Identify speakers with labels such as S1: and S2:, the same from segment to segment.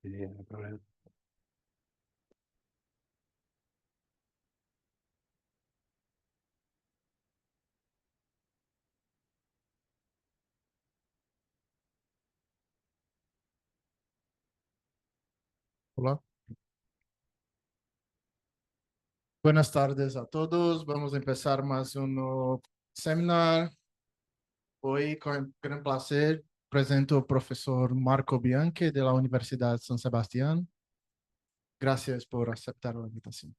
S1: Sí, no hay problema.
S2: Hola, buenas tardes a todos. Vamos a empezar más un nuevo seminar. Hoy, con gran placer, presento al profesor Marco Bianchi de la Universidad San Sebastián. Gracias por aceptar la invitación.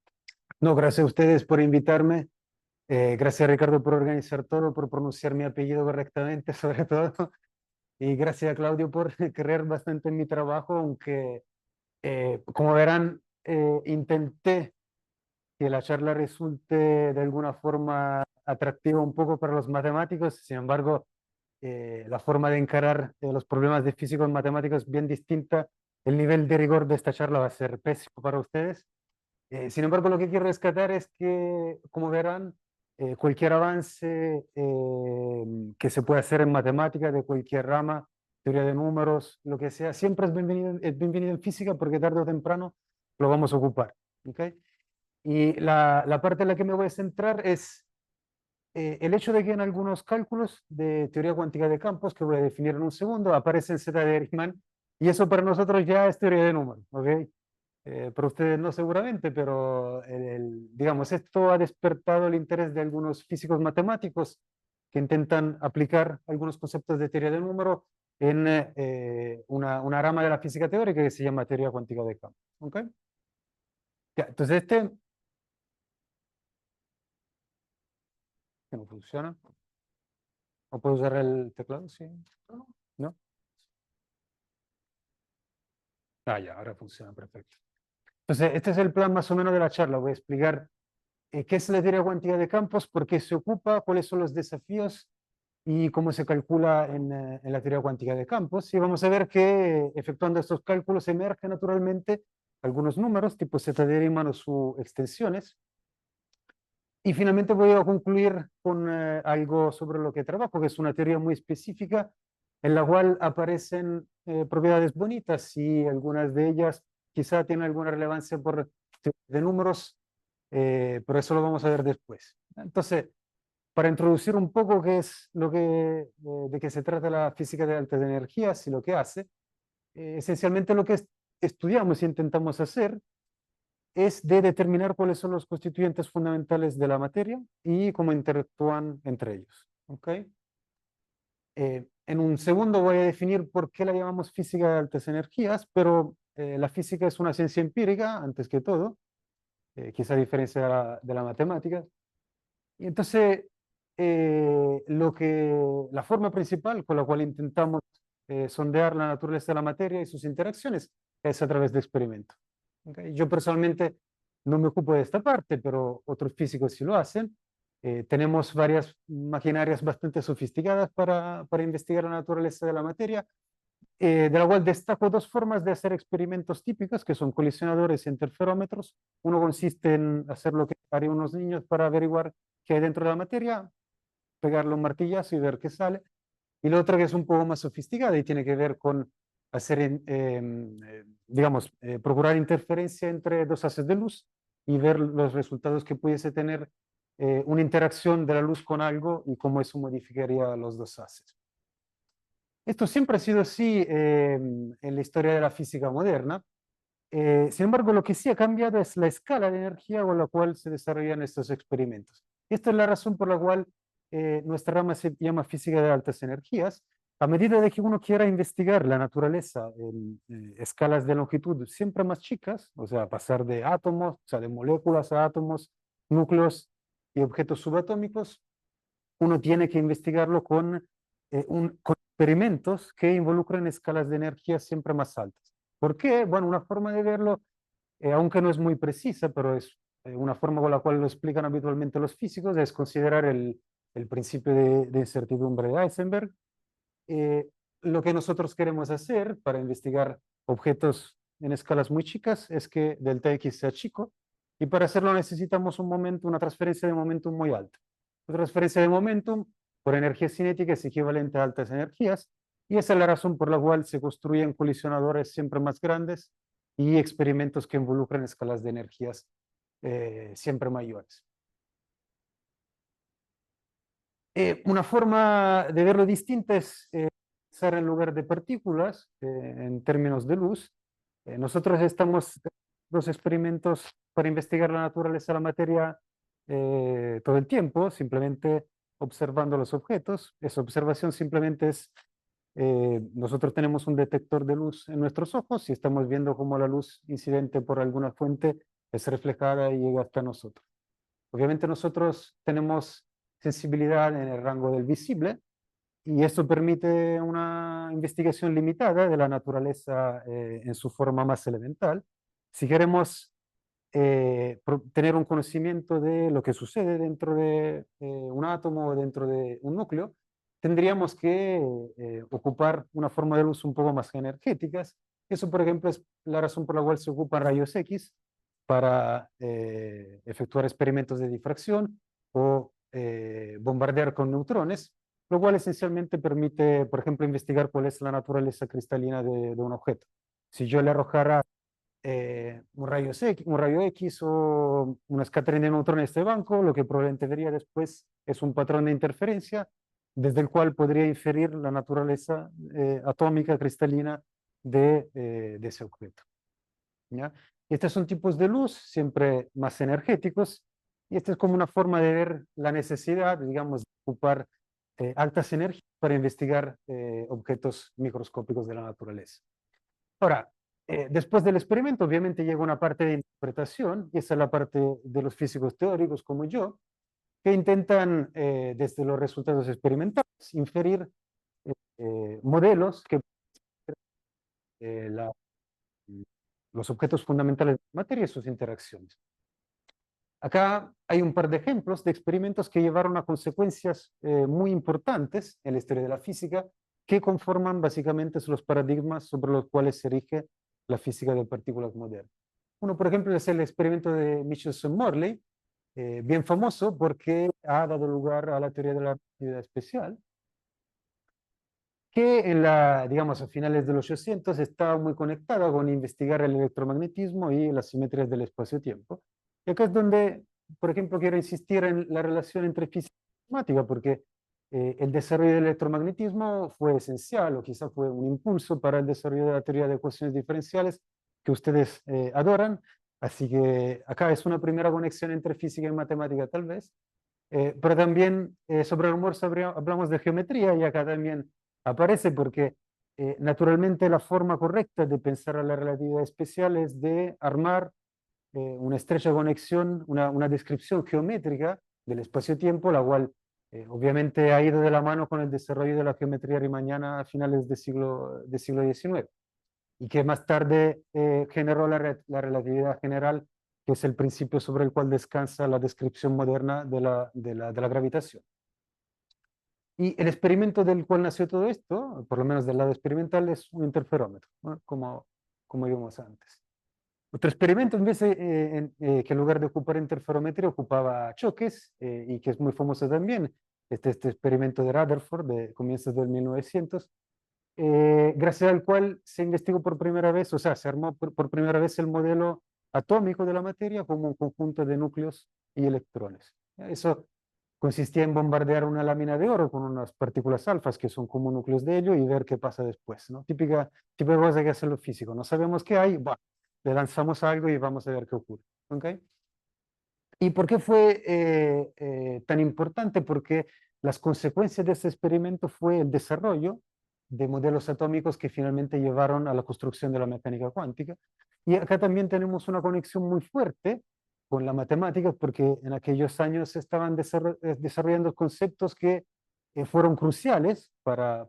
S1: No, gracias a ustedes por invitarme. Gracias, Ricardo, por organizar todo, por pronunciar mi apellido correctamente, sobre todo. Y gracias a Claudio por creer bastante en mi trabajo, aunque, como verán, intenté que la charla resulte de alguna forma atractiva un poco para los matemáticos. Sin embargo, la forma de encarar los problemas de física en matemáticos es bien distinta. El nivel de rigor de esta charla va a ser pésimo para ustedes. Sin embargo, lo que quiero rescatar es que, como verán, cualquier avance que se pueda hacer en matemáticas, de cualquier rama, teoría de números, lo que sea, siempre es bienvenido en física porque tarde o temprano lo vamos a ocupar. ¿Okay? Y la parte en la que me voy a centrar es el hecho de que en algunos cálculos de teoría cuántica de campos, que voy a definir en un segundo, aparecen Z de Riemann, y eso para nosotros ya es teoría de números. ¿Okay? Para ustedes no seguramente, pero digamos, esto ha despertado el interés de algunos físicos matemáticos que intentan aplicar algunos conceptos de teoría del número en una rama de la física teórica que se llama teoría cuántica de campos. ¿Okay? Ya, entonces que no funciona. ¿O puedo usar el teclado? Sí. ¿No? Ah, ya, ahora funciona perfecto. Entonces, este es el plan más o menos de la charla. Voy a explicar qué es la teoría cuántica de campos, por qué se ocupa, cuáles son los desafíos y cómo se calcula en la teoría cuántica de campos. Y vamos a ver que efectuando estos cálculos emergen naturalmente algunos números tipo Z de Riemann o sus extensiones. Y finalmente voy a concluir con algo sobre lo que trabajo, que es una teoría muy específica en la cual aparecen propiedades bonitas y algunas de ellas quizá tienen alguna relevancia por de números, pero eso lo vamos a ver después. Entonces, para introducir un poco qué es lo de qué se trata la física de altas energías y lo que hace, esencialmente lo que estudiamos y intentamos hacer es de determinar cuáles son los constituyentes fundamentales de la materia y cómo interactúan entre ellos. ¿Okay? En un segundo voy a definir por qué la llamamos física de altas energías, pero la física es una ciencia empírica, antes que todo, quizá a diferencia de la matemática. Y entonces, la forma principal con la cual intentamos sondear la naturaleza de la materia y sus interacciones es a través de experimentos. ¿Okay? Yo personalmente no me ocupo de esta parte, pero otros físicos sí lo hacen. Tenemos varias maquinarias bastante sofisticadas para investigar la naturaleza de la materia, de la cual destaco dos formas de hacer experimentos típicos, que son colisionadores e interferómetros. Uno consiste en hacer lo que harían unos niños para averiguar qué hay dentro de la materia, pegarle un martillazo y ver qué sale. Y la otra que es un poco más sofisticada y tiene que ver con hacer, digamos, procurar interferencia entre dos haces de luz y ver los resultados que pudiese tener una interacción de la luz con algo y cómo eso modificaría los dos haces. Esto siempre ha sido así en la historia de la física moderna. Sin embargo, lo que sí ha cambiado es la escala de energía con la cual se desarrollan estos experimentos. Esta es la razón por la cual nuestra rama se llama física de altas energías. A medida de que uno quiera investigar la naturaleza en escalas de longitud siempre más chicas, o sea, pasar de átomos, o sea, de moléculas a átomos, núcleos y objetos subatómicos, uno tiene que investigarlo con experimentos que involucren escalas de energía siempre más altas. ¿Por qué? Bueno, una forma de verlo, aunque no es muy precisa, pero es una forma con la cual lo explican habitualmente los físicos, es considerar el principio de incertidumbre de Heisenberg. Eh, lo que nosotros queremos hacer para investigar objetos en escalas muy chicas es que delta X sea chico, y para hacerlo necesitamos un momento, una transferencia de momentum muy alta. La transferencia de momentum por energía cinética es equivalente a altas energías, Y esa es la razón por la cual se construyen colisionadores siempre más grandes y experimentos que involucran escalas de energías siempre mayores. Una forma de verlo distinta es pensar en lugar de partículas en términos de luz. Nosotros estamos haciendo los experimentos para investigar la naturaleza de la materia todo el tiempo, simplemente observando los objetos. Esa observación simplemente es, nosotros tenemos un detector de luz en nuestros ojos y estamos viendo cómo la luz incidente por alguna fuente es reflejada y llega hasta nosotros. Obviamente nosotros tenemos sensibilidad en el rango del visible y esto permite una investigación limitada de la naturaleza en su forma más elemental. Si queremos tener un conocimiento de lo que sucede dentro de un átomo o dentro de un núcleo, tendríamos que ocupar una forma de luz un poco más energéticas. Eso, por ejemplo, es la razón por la cual se ocupan rayos X para efectuar experimentos de difracción o bombardear con neutrones, lo cual esencialmente permite, por ejemplo, investigar cuál es la naturaleza cristalina de un objeto. Si yo le arrojara un rayo X o una escatering de neutrones a este banco, lo que probablemente vería después es un patrón de interferencia desde el cual podría inferir la naturaleza atómica cristalina de ese objeto. ¿Ya? Estos son tipos de luz siempre más energéticos y esta es como una forma de ver la necesidad, digamos, de ocupar altas energías para investigar objetos microscópicos de la naturaleza. Ahora, después del experimento, obviamente llega una parte de interpretación, y esa es la parte de los físicos teóricos como yo, que intentan, desde los resultados experimentales, inferir modelos que la, los objetos fundamentales de la materia y sus interacciones. Acá hay un par de ejemplos de experimentos que llevaron a consecuencias muy importantes en la historia de la física, que conforman básicamente los paradigmas sobre los cuales se rige la física de partículas moderna. Uno, por ejemplo, es el experimento de Michelson-Morley, bien famoso porque ha dado lugar a la teoría de la relatividad especial, que digamos, a finales de los 800 estaba muy conectada con investigar el electromagnetismo y las simetrías del espacio-tiempo. Y acá es donde, por ejemplo, quiero insistir en la relación entre física y matemática, porque el desarrollo del electromagnetismo fue esencial o quizá fue un impulso para el desarrollo de la teoría de ecuaciones diferenciales que ustedes adoran. Así que acá es una primera conexión entre física y matemática tal vez. Pero también sobre el almuerzo hablamos de geometría y acá también aparece porque naturalmente la forma correcta de pensar a la relatividad especial es de armar una estrecha conexión, una descripción geométrica del espacio-tiempo, la cual obviamente ha ido de la mano con el desarrollo de la geometría riemanniana a finales del siglo XIX y que más tarde generó la relatividad general, que es el principio sobre el cual descansa la descripción moderna de la gravitación. Y el experimento del cual nació todo esto, por lo menos del lado experimental, es un interferómetro, ¿no? como vimos antes. Otro experimento, que en lugar de ocupar interferometría, ocupaba choques, y que es muy famoso también, este experimento de Rutherford de comienzos del 1900, gracias al cual se investigó por primera vez, o sea, se armó por primera vez el modelo atómico de la materia como un conjunto de núcleos y electrones. Eso consistía en bombardear una lámina de oro con unas partículas alfas que son como núcleos de helio y ver qué pasa después, ¿no? Típica cosa que hacen los físicos. No sabemos qué hay, bah, le lanzamos algo y vamos a ver qué ocurre. ¿Okay? ¿Y por qué fue tan importante? Porque las consecuencias de ese experimento fue el desarrollo de modelos atómicos que finalmente llevaron a la construcción de la mecánica cuántica. Y acá también tenemos una conexión muy fuerte con la matemática, porque en aquellos años se estaban desarrollando conceptos que fueron cruciales para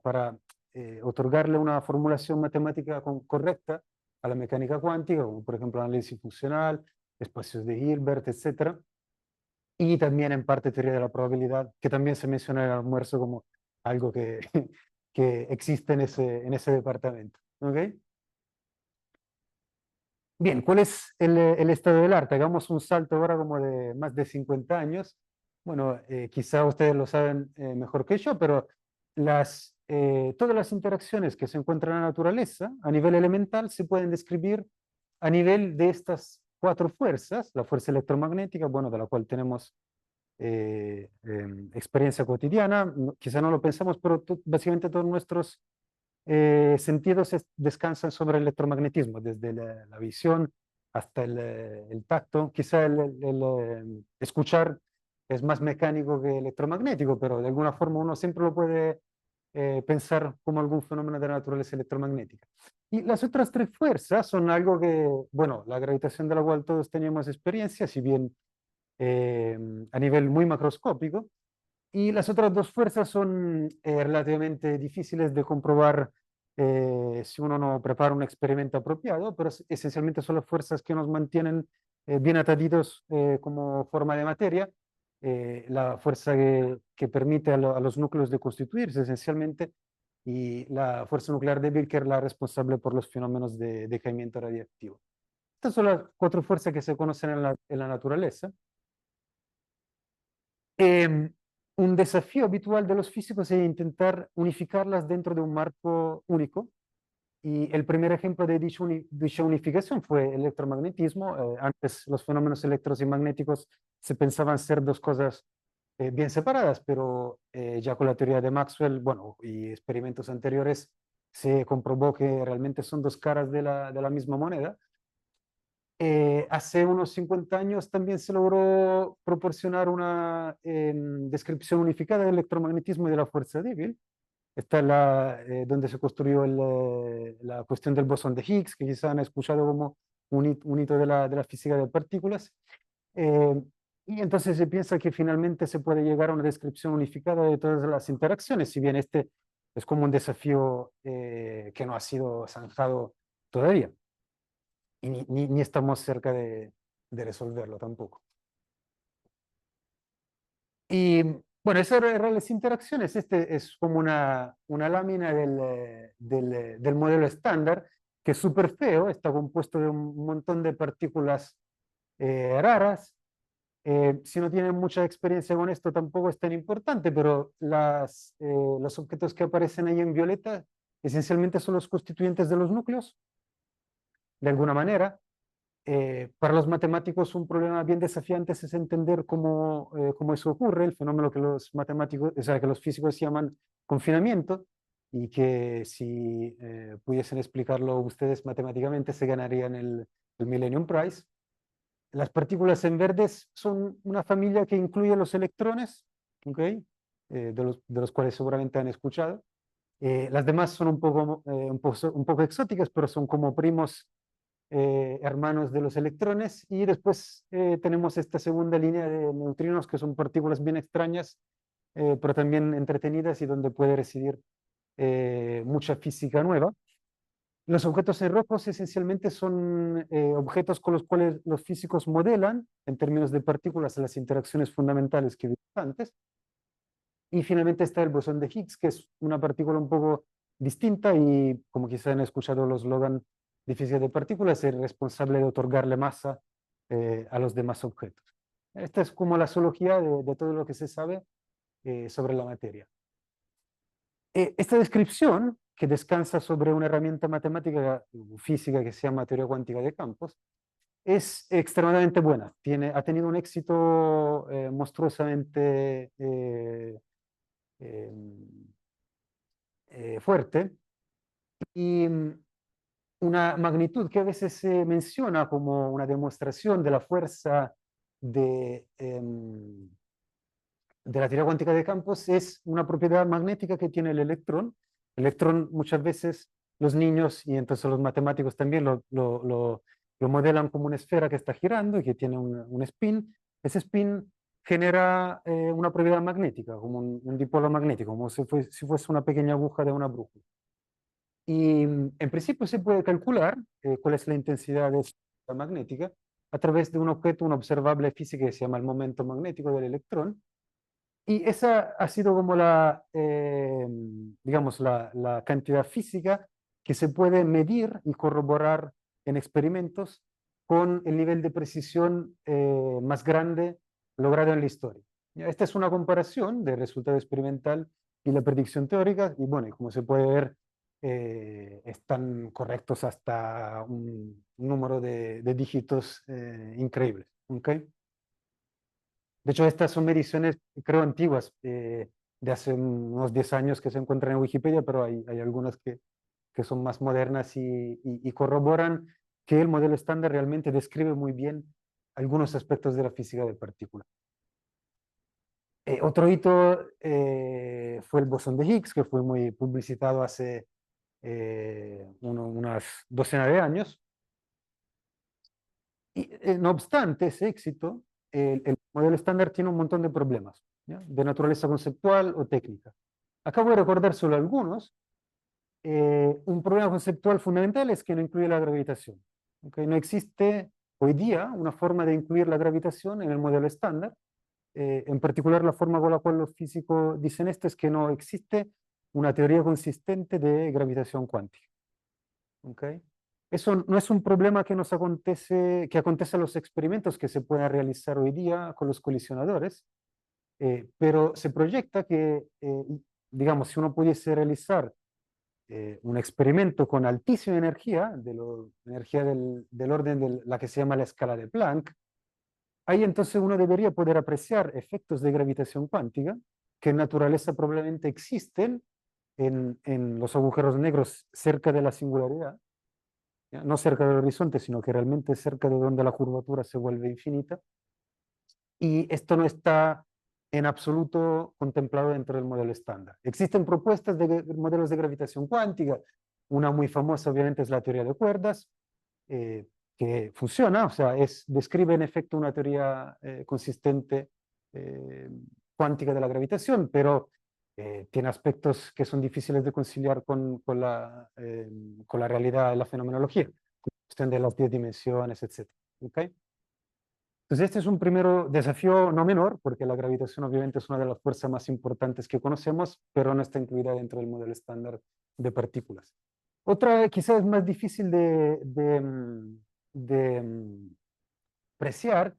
S1: otorgarle una formulación matemática correcta a la mecánica cuántica, como por ejemplo análisis funcional, espacios de Hilbert, etc. Y también en parte teoría de la probabilidad, que también se menciona en el almuerzo como algo que, que existe en ese departamento. ¿Okay? Bien, ¿cuál es el estado del arte? Hagamos un salto ahora como de más de 50 años. Bueno, quizá ustedes lo saben mejor que yo, pero todas las interacciones que se encuentran en la naturaleza a nivel elemental se pueden describir a nivel de estas cuatro fuerzas, la fuerza electromagnética, bueno, de la cual tenemos experiencia cotidiana, quizá no lo pensamos, pero básicamente todos nuestros sentidos descansan sobre el electromagnetismo, desde la visión hasta el tacto. Quizá escuchar es más mecánico que electromagnético, pero de alguna forma uno siempre lo puede pensar como algún fenómeno de la naturaleza electromagnética. Y las otras tres fuerzas son algo que, bueno, la gravitación de la cual todos teníamos experiencia, si bien a nivel muy macroscópico, y las otras dos fuerzas son relativamente difíciles de comprobar si uno no prepara un experimento apropiado, pero esencialmente son las fuerzas que nos mantienen bien ataditos como forma de materia. La fuerza que permite a los núcleos de constituirse esencialmente, y la fuerza nuclear débil, que es la responsable por los fenómenos de decaimiento radiactivo. Estas son las cuatro fuerzas que se conocen en la naturaleza. Un desafío habitual de los físicos es intentar unificarlas dentro de un marco único. Y el primer ejemplo de dicha unificación fue el electromagnetismo. Antes los fenómenos eléctricos y magnéticos se pensaban ser dos cosas bien separadas, pero ya con la teoría de Maxwell, bueno, y experimentos anteriores, se comprobó que realmente son dos caras de la misma moneda. Hace unos 50 años también se logró proporcionar una descripción unificada del electromagnetismo y de la fuerza débil. Esta es donde se construyó la cuestión del bosón de Higgs, que quizás han escuchado como un hito de la física de partículas. Eh, y entonces se piensa que finalmente se puede llegar a una descripción unificada de todas las interacciones, si bien este es como un desafío que no ha sido zanjado todavía. Y ni estamos cerca de resolverlo tampoco. Y bueno, esas eran las interacciones. Este es como una lámina del modelo estándar, que es súper feo, está compuesto de un montón de partículas raras. Si no tienen mucha experiencia con esto, tampoco es tan importante, pero los objetos que aparecen ahí en violeta esencialmente son los constituyentes de los núcleos, de alguna manera. Para los matemáticos un problema bien desafiante es entender cómo eso ocurre, el fenómeno que los matemáticos, o sea, que los físicos llaman confinamiento, y que si pudiesen explicarlo ustedes matemáticamente se ganarían el Millennium Prize. Las partículas en verdes son una familia que incluye los electrones, ¿okay? De los cuales seguramente han escuchado. Las demás son un poco exóticas, pero son como primos hermanos de los electrones. Y después tenemos esta segunda línea de neutrinos, que son partículas bien extrañas, pero también entretenidas, y donde puede residir mucha física nueva. Los objetos en rojos esencialmente son objetos con los cuales los físicos modelan, en términos de partículas, las interacciones fundamentales que vimos antes. Y finalmente está el bosón de Higgs, que es una partícula un poco distinta y, como quizá han escuchado los Logan de física de partículas, es responsable de otorgarle masa a los demás objetos. Esta es como la zoología de todo lo que se sabe sobre la materia. Esta descripción, que descansa sobre una herramienta matemática física que se llama teoría cuántica de campos, es extremadamente buena. Ha tenido un éxito monstruosamente fuerte, y una magnitud que a veces se menciona como una demostración de la fuerza de la teoría cuántica de campos es una propiedad magnética que tiene el electrón. El electrón muchas veces los niños y entonces los matemáticos también lo modelan como una esfera que está girando y que tiene un spin. Ese spin genera una propiedad magnética, como un dipolo magnético, como si fuese una pequeña aguja de una brújula. Y en principio se puede calcular cuál es la intensidad de esa magnética a través de un objeto, una observable física que se llama el momento magnético del electrón. Y esa ha sido como digamos, la cantidad física que se puede medir y corroborar en experimentos con el nivel de precisión más grande logrado en la historia. Esta es una comparación de resultado experimental y la predicción teórica, y bueno, y como se puede ver, están correctos hasta un número de dígitos increíbles. ¿Ok? De hecho, estas son mediciones, creo, antiguas, de hace unos 10 años que se encuentran en Wikipedia, pero hay algunas que son más modernas y corroboran que el modelo estándar realmente describe muy bien algunos aspectos de la física de partículas. Otro hito fue el bosón de Higgs, que fue muy publicitado hace unas docenas de años. Y, no obstante ese éxito, el modelo estándar tiene un montón de problemas, ¿ya? De naturaleza conceptual o técnica. Acabo de recordar solo algunos. Un problema conceptual fundamental es que no incluye la gravitación. ¿Okay? No existe hoy día una forma de incluir la gravitación en el modelo estándar. En particular, la forma con la cual los físicos dicen esto es que no existe una teoría consistente de gravitación cuántica. ¿Okay? Eso no es un problema que acontece en los experimentos que se pueden realizar hoy día con los colisionadores, pero se proyecta que, digamos, si uno pudiese realizar un experimento con altísima energía, energía del orden de la que se llama la escala de Planck, ahí entonces uno debería poder apreciar efectos de gravitación cuántica que en naturaleza probablemente existen en los agujeros negros cerca de la singularidad, ¿ya? No cerca del horizonte, sino que realmente cerca de donde la curvatura se vuelve infinita. Y esto no está en absoluto contemplado dentro del modelo estándar. Existen propuestas de modelos de gravitación cuántica. Una muy famosa, obviamente, es la teoría de cuerdas, que funciona, o sea, describe en efecto una teoría consistente cuántica de la gravitación, pero tiene aspectos que son difíciles de conciliar con la realidad de la fenomenología, cuestión de las 10 dimensiones, etc. ¿Okay? Entonces, este es un primer desafío no menor, porque la gravitación obviamente es una de las fuerzas más importantes que conocemos, pero no está incluida dentro del modelo estándar de partículas. Otra quizás más difícil de apreciar,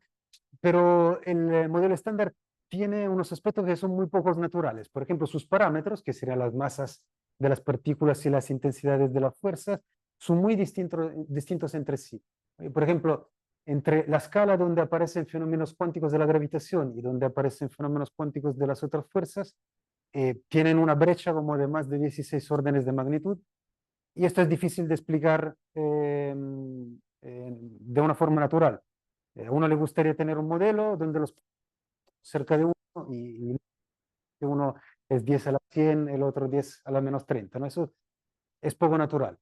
S1: pero el modelo estándar tiene unos aspectos que son muy pocos naturales. Por ejemplo, sus parámetros, que serían las masas de las partículas y las intensidades de las fuerzas, son muy distintos entre sí. Por ejemplo, entre la escala donde aparecen fenómenos cuánticos de la gravitación y donde aparecen fenómenos cuánticos de las otras fuerzas, tienen una brecha como de más de 16 órdenes de magnitud, y esto es difícil de explicar de una forma natural. A uno le gustaría tener un modelo donde los cerca de uno y uno es 10 a la 100, el otro 10 a la menos 30, ¿no? Eso es poco natural.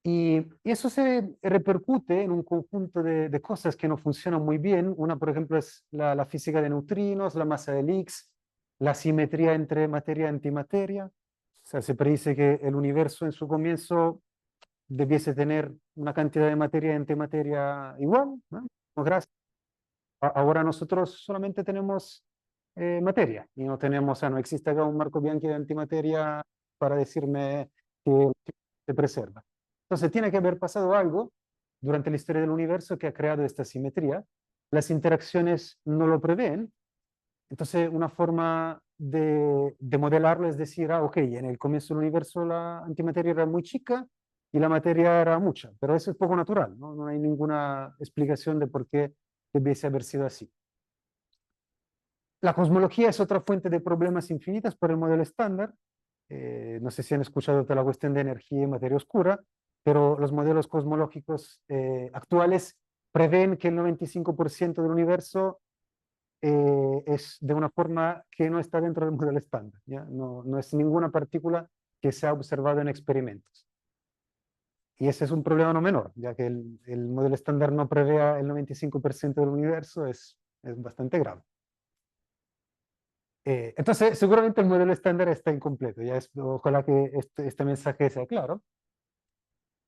S1: Y eso se repercute en un conjunto de cosas que no funcionan muy bien. Una, por ejemplo, es la física de neutrinos, la masa del Higgs, la simetría entre materia y antimateria. O sea, se predice que el universo en su comienzo debiese tener una cantidad de materia y antimateria igual, ¿no? Gracias. Ahora nosotros solamente tenemos materia y no tenemos, o sea, no existe acá un marco Bianchi de antimateria para decirme que se preserva. Entonces tiene que haber pasado algo durante la historia del universo que ha creado esta simetría. Las interacciones no lo prevén. Entonces una forma de modelarlo es decir, ok, en el comienzo del universo la antimateria era muy chica y la materia era mucha, pero eso es poco natural, ¿no? No hay ninguna explicación de por qué debiese haber sido así. La cosmología es otra fuente de problemas infinitas por el modelo estándar. No sé si han escuchado de la cuestión de energía y materia oscura, pero los modelos cosmológicos actuales prevén que el 95% del universo es de una forma que no está dentro del modelo estándar, ¿ya? No es ninguna partícula que se ha observado en experimentos. Y ese es un problema no menor, ya que el modelo estándar no prevea el 95% del universo, es bastante grave. Entonces, seguramente el modelo estándar está incompleto, ojalá que este mensaje sea claro.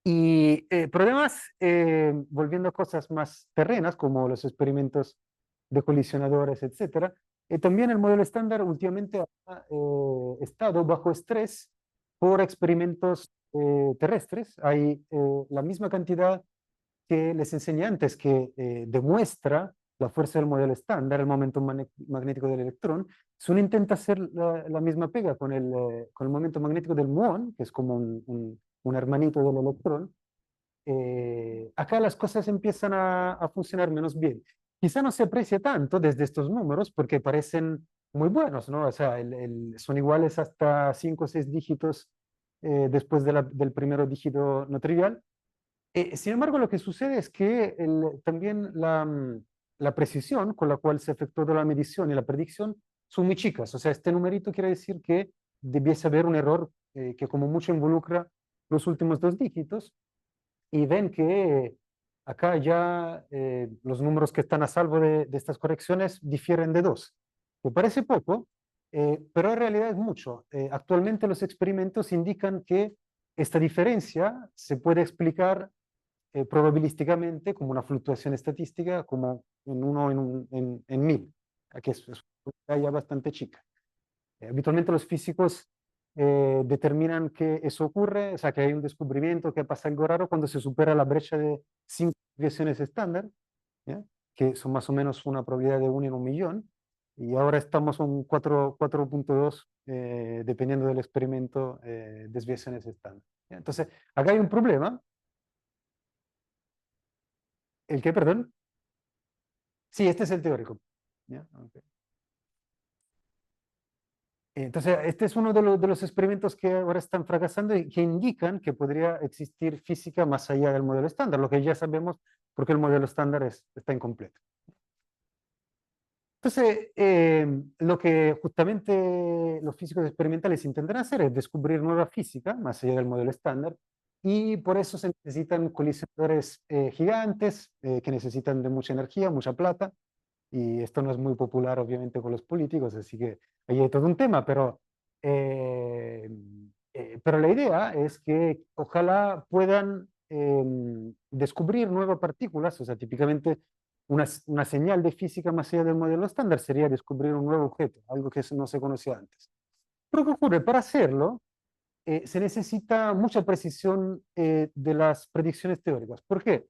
S1: Y problemas, volviendo a cosas más terrenas, como los experimentos de colisionadores, etcétera, también el modelo estándar últimamente ha estado bajo estrés por experimentos terrestres. Hay la misma cantidad que les enseñé antes que demuestra la fuerza del modelo estándar, el momento magnético del electrón. Si uno intenta hacer la misma pega con el momento magnético del muón, que es como un hermanito del electrón, acá las cosas empiezan a funcionar menos bien. Quizá no se aprecia tanto desde estos números porque parecen muy buenos, ¿no? O sea, son iguales hasta 5 o 6 dígitos después del primer dígito no trivial. Sin embargo, lo que sucede es que también la precisión con la cual se efectuó la medición y la predicción son muy chicas. O sea, este numerito quiere decir que debiese haber un error que como mucho involucra los últimos 2 dígitos, y ven que acá ya los números que están a salvo de estas correcciones difieren de 2, que parece poco, pero en realidad es mucho. Actualmente los experimentos indican que esta diferencia se puede explicar probabilísticamente como una fluctuación estadística, como en 1 en 1000, que es una ya bastante chica. Habitualmente los físicos determinan que eso ocurre, o sea, que hay un descubrimiento, que pasa algo raro cuando se supera la brecha de 5 desviaciones estándar, ¿ya? Que son más o menos una probabilidad de 1 en 1 millón, y ahora estamos en 4.2, dependiendo del experimento, desviaciones estándar. ¿Ya? Entonces, acá hay un problema. ¿El qué, perdón? Sí, este es el teórico. ¿Ya? Okay. Entonces, este es uno de los experimentos que ahora están fracasando y que indican que podría existir física más allá del modelo estándar, lo que ya sabemos porque el modelo estándar está incompleto. Entonces, lo que justamente los físicos experimentales intentan hacer es descubrir nueva física más allá del modelo estándar, y por eso se necesitan colisionadores gigantes que necesitan de mucha energía, mucha plata, y esto no es muy popular obviamente con los políticos, así que ahí hay todo un tema, pero la idea es que ojalá puedan descubrir nuevas partículas. O sea, típicamente una señal de física más allá del modelo estándar sería descubrir un nuevo objeto, algo que no se conocía antes. Pero ¿qué ocurre? Para hacerlo se necesita mucha precisión de las predicciones teóricas. ¿Por qué?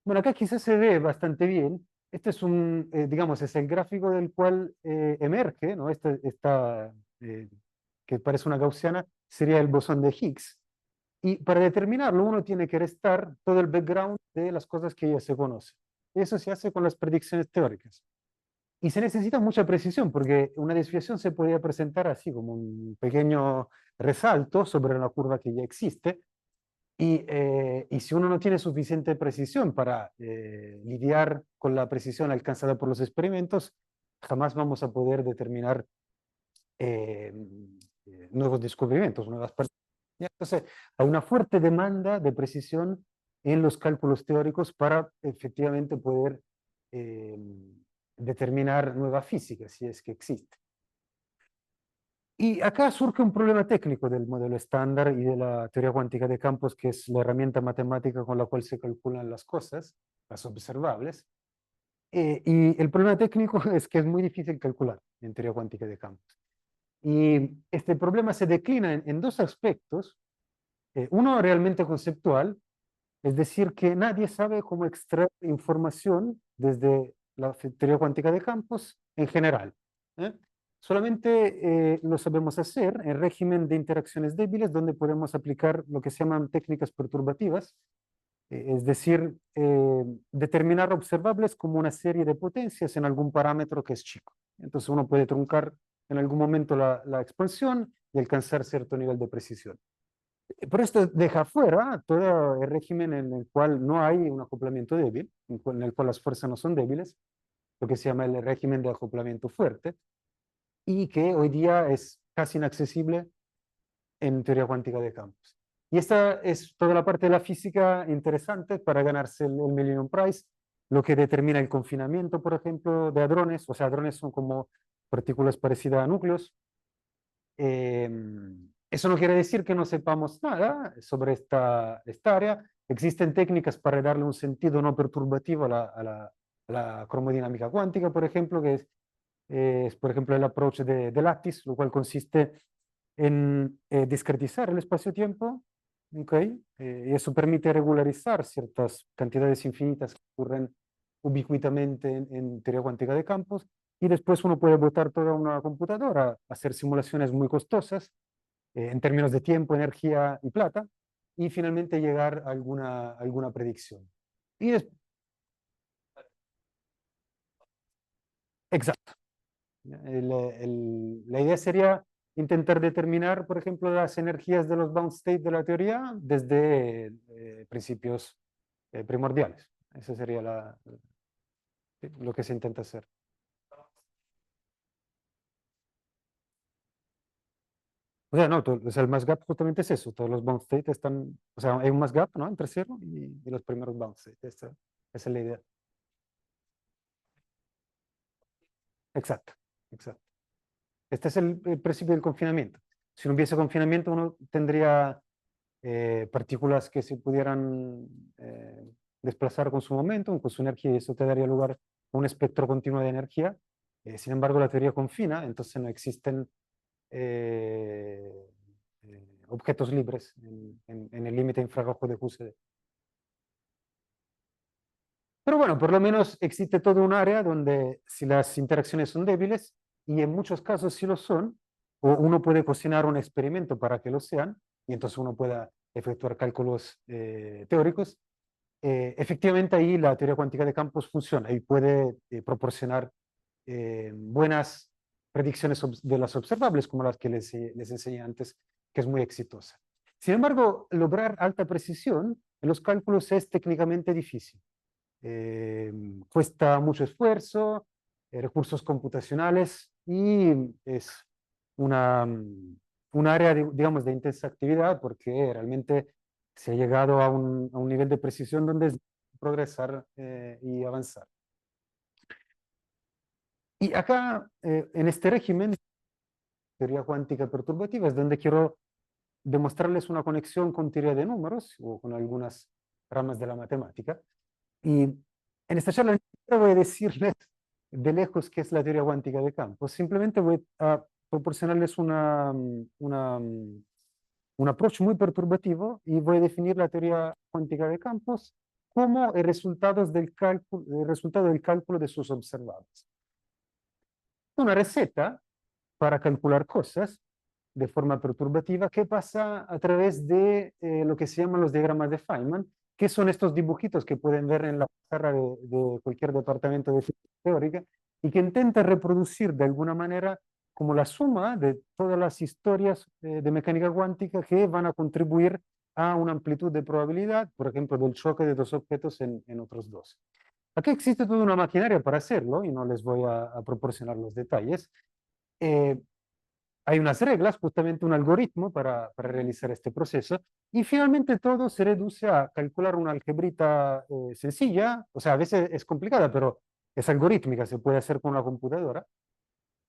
S1: Bueno, acá quizás se ve bastante bien. Este es digamos, es el gráfico del cual emerge, ¿no? Eh, que parece una gaussiana, sería el bosón de Higgs. Y para determinarlo, uno tiene que restar todo el background de las cosas que ya se conocen. Eso se hace con las predicciones teóricas. Y se necesita mucha precisión, porque una desviación se podría presentar así, como un pequeño resalto sobre una curva que ya existe, y si uno no tiene suficiente precisión para lidiar con la precisión alcanzada por los experimentos, jamás vamos a poder determinar eh, nuevos descubrimientos, nuevas partículas. Entonces, hay una fuerte demanda de precisión en los cálculos teóricos para efectivamente poder eh, determinar nueva física, si es que existe. Y acá surge un problema técnico del modelo estándar y de la teoría cuántica de campos, que es la herramienta matemática con la cual se calculan las cosas, las observables. Y el problema técnico es que es muy difícil calcular en teoría cuántica de campos. Y este problema se declina en 2 aspectos. Uno realmente conceptual, es decir, que nadie sabe cómo extraer información desde la teoría cuántica de campos en general. ¿Eh? Solamente lo sabemos hacer en régimen de interacciones débiles, donde podemos aplicar lo que se llaman técnicas perturbativas, es decir, determinar observables como una serie de potencias en algún parámetro que es chico. Entonces uno puede truncar en algún momento la expansión y alcanzar cierto nivel de precisión. Pero esto deja fuera todo el régimen en el cual no hay un acoplamiento débil, en el cual las fuerzas no son débiles, lo que se llama el régimen de acoplamiento fuerte, y que hoy día es casi inaccesible en teoría cuántica de campos. Y esta es toda la parte de la física interesante para ganarse el Millennium Prize, lo que determina el confinamiento, por ejemplo, de hadrones. O sea, hadrones son como partículas parecidas a núcleos. Eso no quiere decir que no sepamos nada sobre esta área. Existen técnicas para darle un sentido no perturbativo a la cromodinámica cuántica, por ejemplo, que es, por ejemplo, el approach de Lattice, lo cual consiste en discretizar el espacio-tiempo, ¿okay? Y eso permite regularizar ciertas cantidades infinitas que ocurren ubicuitamente en teoría cuántica de campos, y después uno puede botar toda una computadora, hacer simulaciones muy costosas en términos de tiempo, energía y plata, y finalmente llegar a alguna predicción. Y exacto. La idea sería intentar determinar, por ejemplo, las energías de los bound state de la teoría desde principios primordiales. Eso sería lo que se intenta hacer. O sea, no, o sea, el mass gap justamente es eso. Todos los bound state están, o sea, hay un mass gap, ¿no? Entre cero y los primeros bound state. Esa es la idea. Exacto, exacto. Este es el principio del confinamiento. Si no hubiese confinamiento, uno tendría partículas que se pudieran desplazar con su momento, con su energía, y eso te daría lugar a un espectro continuo de energía. Sin embargo, la teoría confina, entonces no existen objetos libres en el límite infrarrojo de QCD. Pero bueno, por lo menos existe todo un área donde si las interacciones son débiles, y en muchos casos sí lo son, o uno puede cocinar un experimento para que lo sean, y entonces uno pueda efectuar cálculos teóricos, efectivamente ahí la teoría cuántica de campos funciona y puede proporcionar buenas predicciones de las observables, como las que les enseñé antes, que es muy exitosa. Sin embargo, lograr alta precisión en los cálculos es técnicamente difícil. Cuesta mucho esfuerzo, recursos computacionales, y es un área, digamos, de intensa actividad, porque realmente se ha llegado a un nivel de precisión donde es progresar y avanzar. Y acá, en este régimen, teoría cuántica perturbativa, es donde quiero demostrarles una conexión con teoría de números o con algunas ramas de la matemática. Y en esta charla no voy a decirles de lejos qué es la teoría cuántica de campos, simplemente voy a proporcionarles un approach muy perturbativo, y voy a definir la teoría cuántica de campos como el resultado del cálculo de sus observables. Una receta para calcular cosas de forma perturbativa que pasa a través de lo que se llaman los diagramas de Feynman, que son estos dibujitos que pueden ver en la pizarra de cualquier departamento de física teórica, y que intenta reproducir de alguna manera como la suma de todas las historias de mecánica cuántica que van a contribuir a una amplitud de probabilidad, por ejemplo, del choque de dos objetos en otros dos. Aquí existe toda una maquinaria para hacerlo, y no les voy a proporcionar los detalles. Eh, Hay unas reglas, justamente un algoritmo para realizar este proceso, y finalmente todo se reduce a calcular una algebrita sencilla, o sea, a veces es complicada, pero es algorítmica, se puede hacer con una computadora,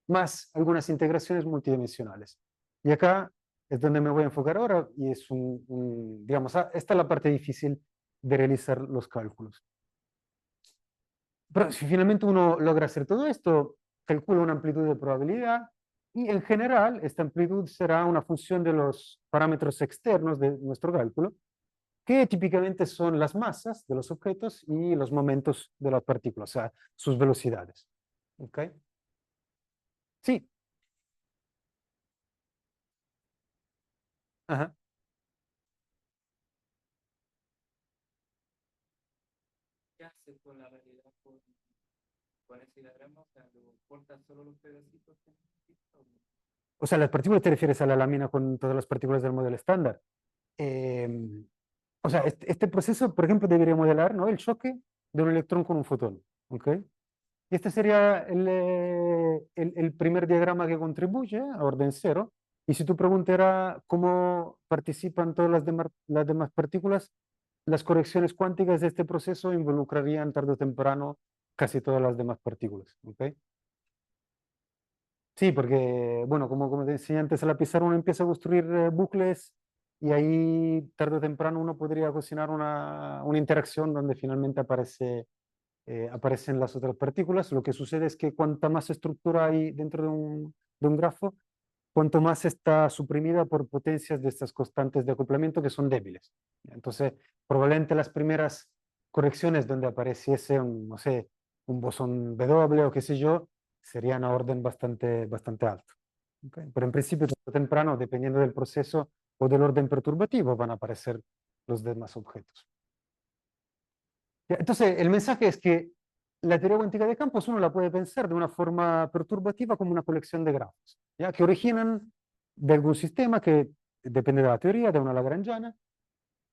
S1: más algunas integraciones multidimensionales. Y acá es donde me voy a enfocar ahora, y es digamos, esta es la parte difícil de realizar los cálculos. Pero si finalmente uno logra hacer todo esto, calcula una amplitud de probabilidad, y en general esta amplitud será una función de los parámetros externos de nuestro cálculo, que típicamente son las masas de los objetos y los momentos de las partículas, o sea, sus velocidades. ¿Ok? Sí. Ajá.
S3: ¿Qué hace con la realidad con ese diagrama? O sea, ¿lo corta solo los pedacitos que necesita?
S1: O sea, las partículas te refieres a la lámina con todas las partículas del modelo estándar. Eh, o sea, este proceso, por ejemplo, debería modelar, ¿no?, el choque de un electrón con un fotón. ¿Ok? Y este sería el primer diagrama que contribuye a orden cero. Y si tu pregunta era cómo participan todas las demás partículas, las correcciones cuánticas de este proceso involucrarían tarde o temprano casi todas las demás partículas. ¿Ok? Sí, porque, bueno, como te decía antes, a la pizarra uno empieza a construir bucles, y ahí tarde o temprano uno podría cocinar una interacción donde finalmente aparecen las otras partículas. Lo que sucede es que cuanta más estructura hay dentro de un grafo, cuanto más está suprimida por potencias de estas constantes de acoplamiento que son débiles. Entonces, probablemente las primeras correcciones donde apareciese un, no sé, un bosón W o qué sé yo, serían a orden bastante alto. ¿Ok? Pero en principio, tarde o temprano, dependiendo del proceso o del orden perturbativo, van a aparecer los demás objetos. Ya, entonces, el mensaje es que la teoría cuántica de campos uno la puede pensar de una forma perturbativa como una colección de grafos, ¿ya? Que originan de algún sistema que depende de la teoría, de una lagrangiana,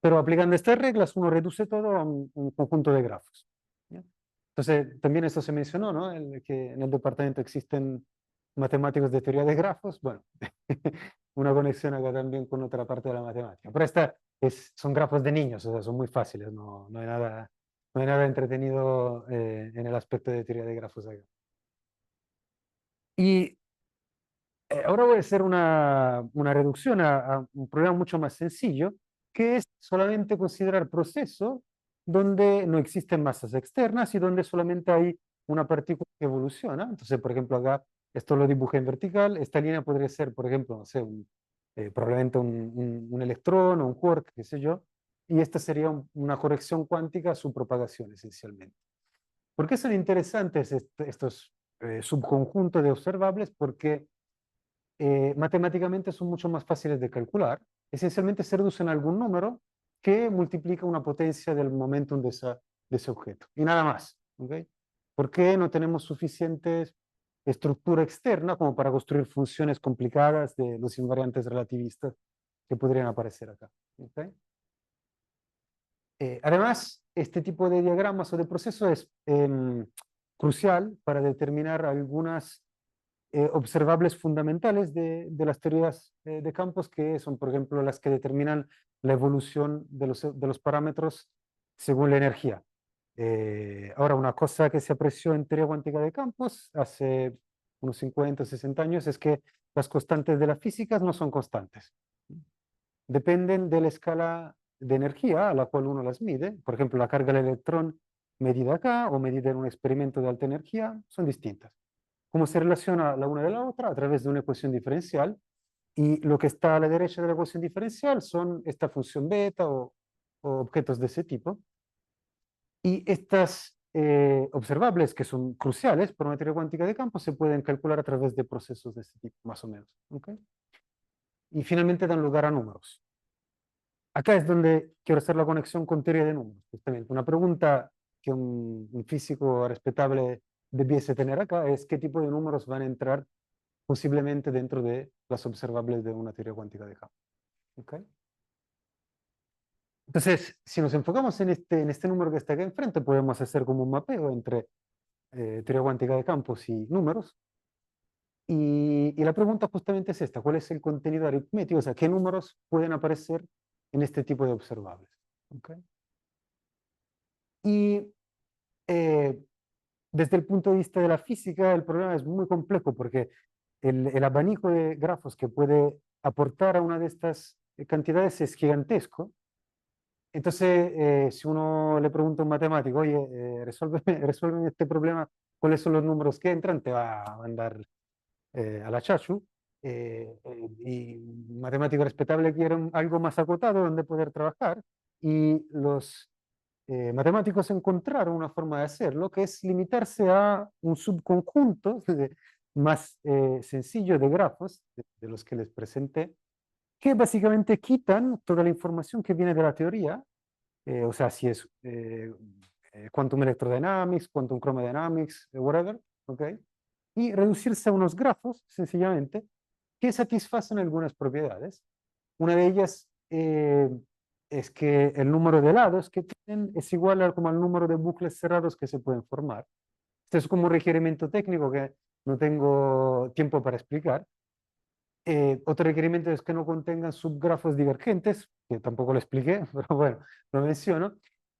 S1: pero aplicando estas reglas uno reduce todo a un conjunto de grafos, ¿ya? Entonces, también esto se mencionó, ¿no? Que en el departamento existen matemáticos de teoría de grafos. Bueno, una conexión acá también con otra parte de la matemática. Pero esta son grafos de niños, o sea, son muy fáciles, no hay nada, no hay nada entretenido en el aspecto de teoría de grafos acá. Y ahora voy a hacer una reducción a un problema mucho más sencillo, que es solamente considerar procesos donde no existen masas externas y donde solamente hay una partícula que evoluciona. Entonces, por ejemplo, acá esto lo dibujé en vertical. Esta línea podría ser, por ejemplo, no sé, probablemente un electrón o un quark, qué sé yo, y esta sería una corrección cuántica a su propagación, esencialmente. ¿Por qué son interesantes estos subconjuntos de observables? Porque matemáticamente son mucho más fáciles de calcular. Esencialmente se reducen a algún número que multiplica una potencia del momentum de ese objeto. Y nada más. ¿Okay? ¿Por qué no tenemos suficiente estructura externa como para construir funciones complicadas de los invariantes relativistas que podrían aparecer acá? ¿Okay? Además, este tipo de diagramas o de procesos es crucial para determinar algunas observables fundamentales de las teorías de campos, que son, por ejemplo, las que determinan la evolución de los parámetros según la energía. Ahora, una cosa que se apreció en teoría cuántica de campos hace unos 50 o 60 años es que las constantes de la física no son constantes. Dependen de la escala de energía a la cual uno las mide. Por ejemplo, la carga del electrón medida acá o medida en un experimento de alta energía son distintas. ¿Cómo se relaciona la una de la otra? A través de una ecuación diferencial. Y lo que está a la derecha de la ecuación diferencial son esta función beta o objetos de ese tipo. Y estas observables, que son cruciales para una teoría cuántica de campos, se pueden calcular a través de procesos de este tipo, más o menos. ¿Okay? Y finalmente dan lugar a números. Acá es donde quiero hacer la conexión con teoría de números, justamente. Una pregunta que un físico respetable debiese tener acá es qué tipo de números van a entrar posiblemente dentro de las observables de una teoría cuántica de campo. ¿Okay? Entonces, si nos enfocamos en este número que está acá enfrente, podemos hacer como un mapeo entre teoría cuántica de campos y números. Y la pregunta justamente es esta: ¿cuál es el contenido aritmético? O sea, ¿qué números pueden aparecer en este tipo de observables? ¿Okay? Y desde el punto de vista de la física, el problema es muy complejo porque el abanico de grafos que puede aportar a una de estas cantidades es gigantesco. Entonces, si uno le pregunta a un matemático, oye, resuélveme este problema, ¿cuáles son los números que entran? Te va a mandar a la chachu. Y un matemático respetable quiere algo más acotado donde poder trabajar. Y los matemáticos encontraron una forma de hacerlo, que es limitarse a un subconjunto más sencillo de grafos, de los que les presenté, que básicamente quitan toda la información que viene de la teoría, o sea, si es quantum electrodynamics, quantum chromodynamics, whatever, ¿ok? Y reducirse a unos grafos, sencillamente, que satisfacen algunas propiedades. Una de ellas es que el número de lados que tienen es igual como al número de bucles cerrados que se pueden formar. Este es como un requerimiento técnico que no tengo tiempo para explicar. Otro requerimiento es que no contengan subgrafos divergentes, que tampoco lo expliqué, pero bueno, lo menciono,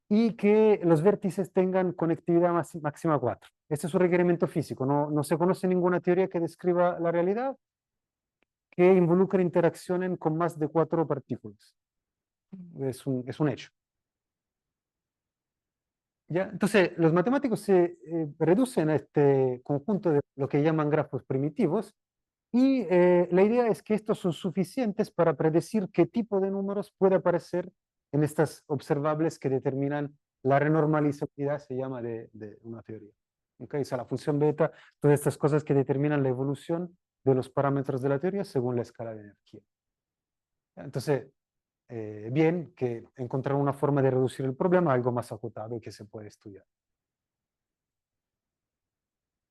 S1: y que los vértices tengan conectividad máxima 4. Este es un requerimiento físico, no se conoce ninguna teoría que describa la realidad que involucre interacciones con más de 4 partículas. Es un hecho. ¿Ya? Entonces, los matemáticos se reducen a este conjunto de lo que llaman grafos primitivos, y la idea es que estos son suficientes para predecir qué tipo de números puede aparecer en estas observables que determinan la renormalizabilidad se llama de una teoría. ¿Okay? O sea, la función beta, todas estas cosas que determinan la evolución de los parámetros de la teoría según la escala de energía. Entonces, bien que encontrar una forma de reducir el problema a algo más acotado y que se puede estudiar.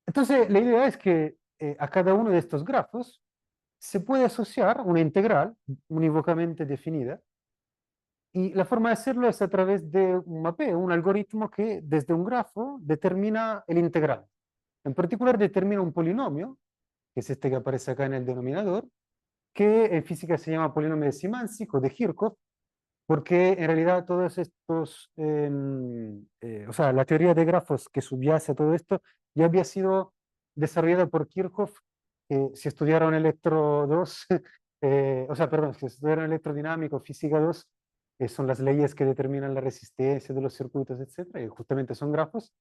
S1: Entonces, la idea es que a cada uno de estos grafos se puede asociar una integral unívocamente definida, y la forma de hacerlo es a través de un mapeo, un algoritmo que desde un grafo determina el integral. En particular determina un polinomio, que es este que aparece acá en el denominador, que en física se llama polinomio de Simancic o de Kirchhoff, porque en realidad todos estos, o sea, la teoría de grafos que subyace a todo esto ya había sido desarrollada por Kirchhoff, que si estudiaron electro 2, o sea, perdón, si estudiaron electrodinámico, física 2, son las leyes que determinan la resistencia de los circuitos, etcétera, y justamente son grafos,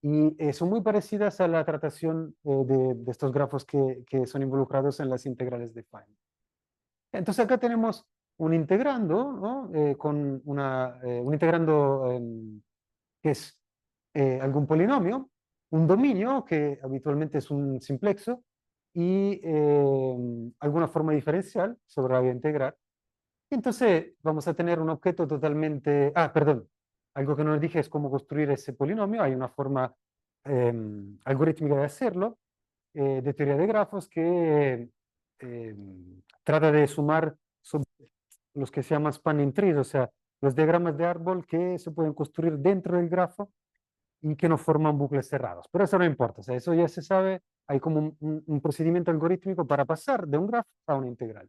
S1: y son muy parecidas a la tratación de estos grafos que son involucrados en las integrales de Feynman. Entonces acá tenemos un integrando, ¿no? Con un integrando que es algún polinomio, un dominio que habitualmente es un simplexo y alguna forma diferencial sobre la voy a integrar. Y entonces vamos a tener un objeto totalmente... Ah, perdón, algo que no les dije es cómo construir ese polinomio. Hay una forma algorítmica de hacerlo, de teoría de grafos, que trata de sumar sobre los que se llaman spanning trees, o sea, los diagramas de árbol que se pueden construir dentro del grafo y que no forman bucles cerrados. Pero eso no importa, o sea, eso ya se sabe, hay como un procedimiento algorítmico para pasar de un grafo a una integral.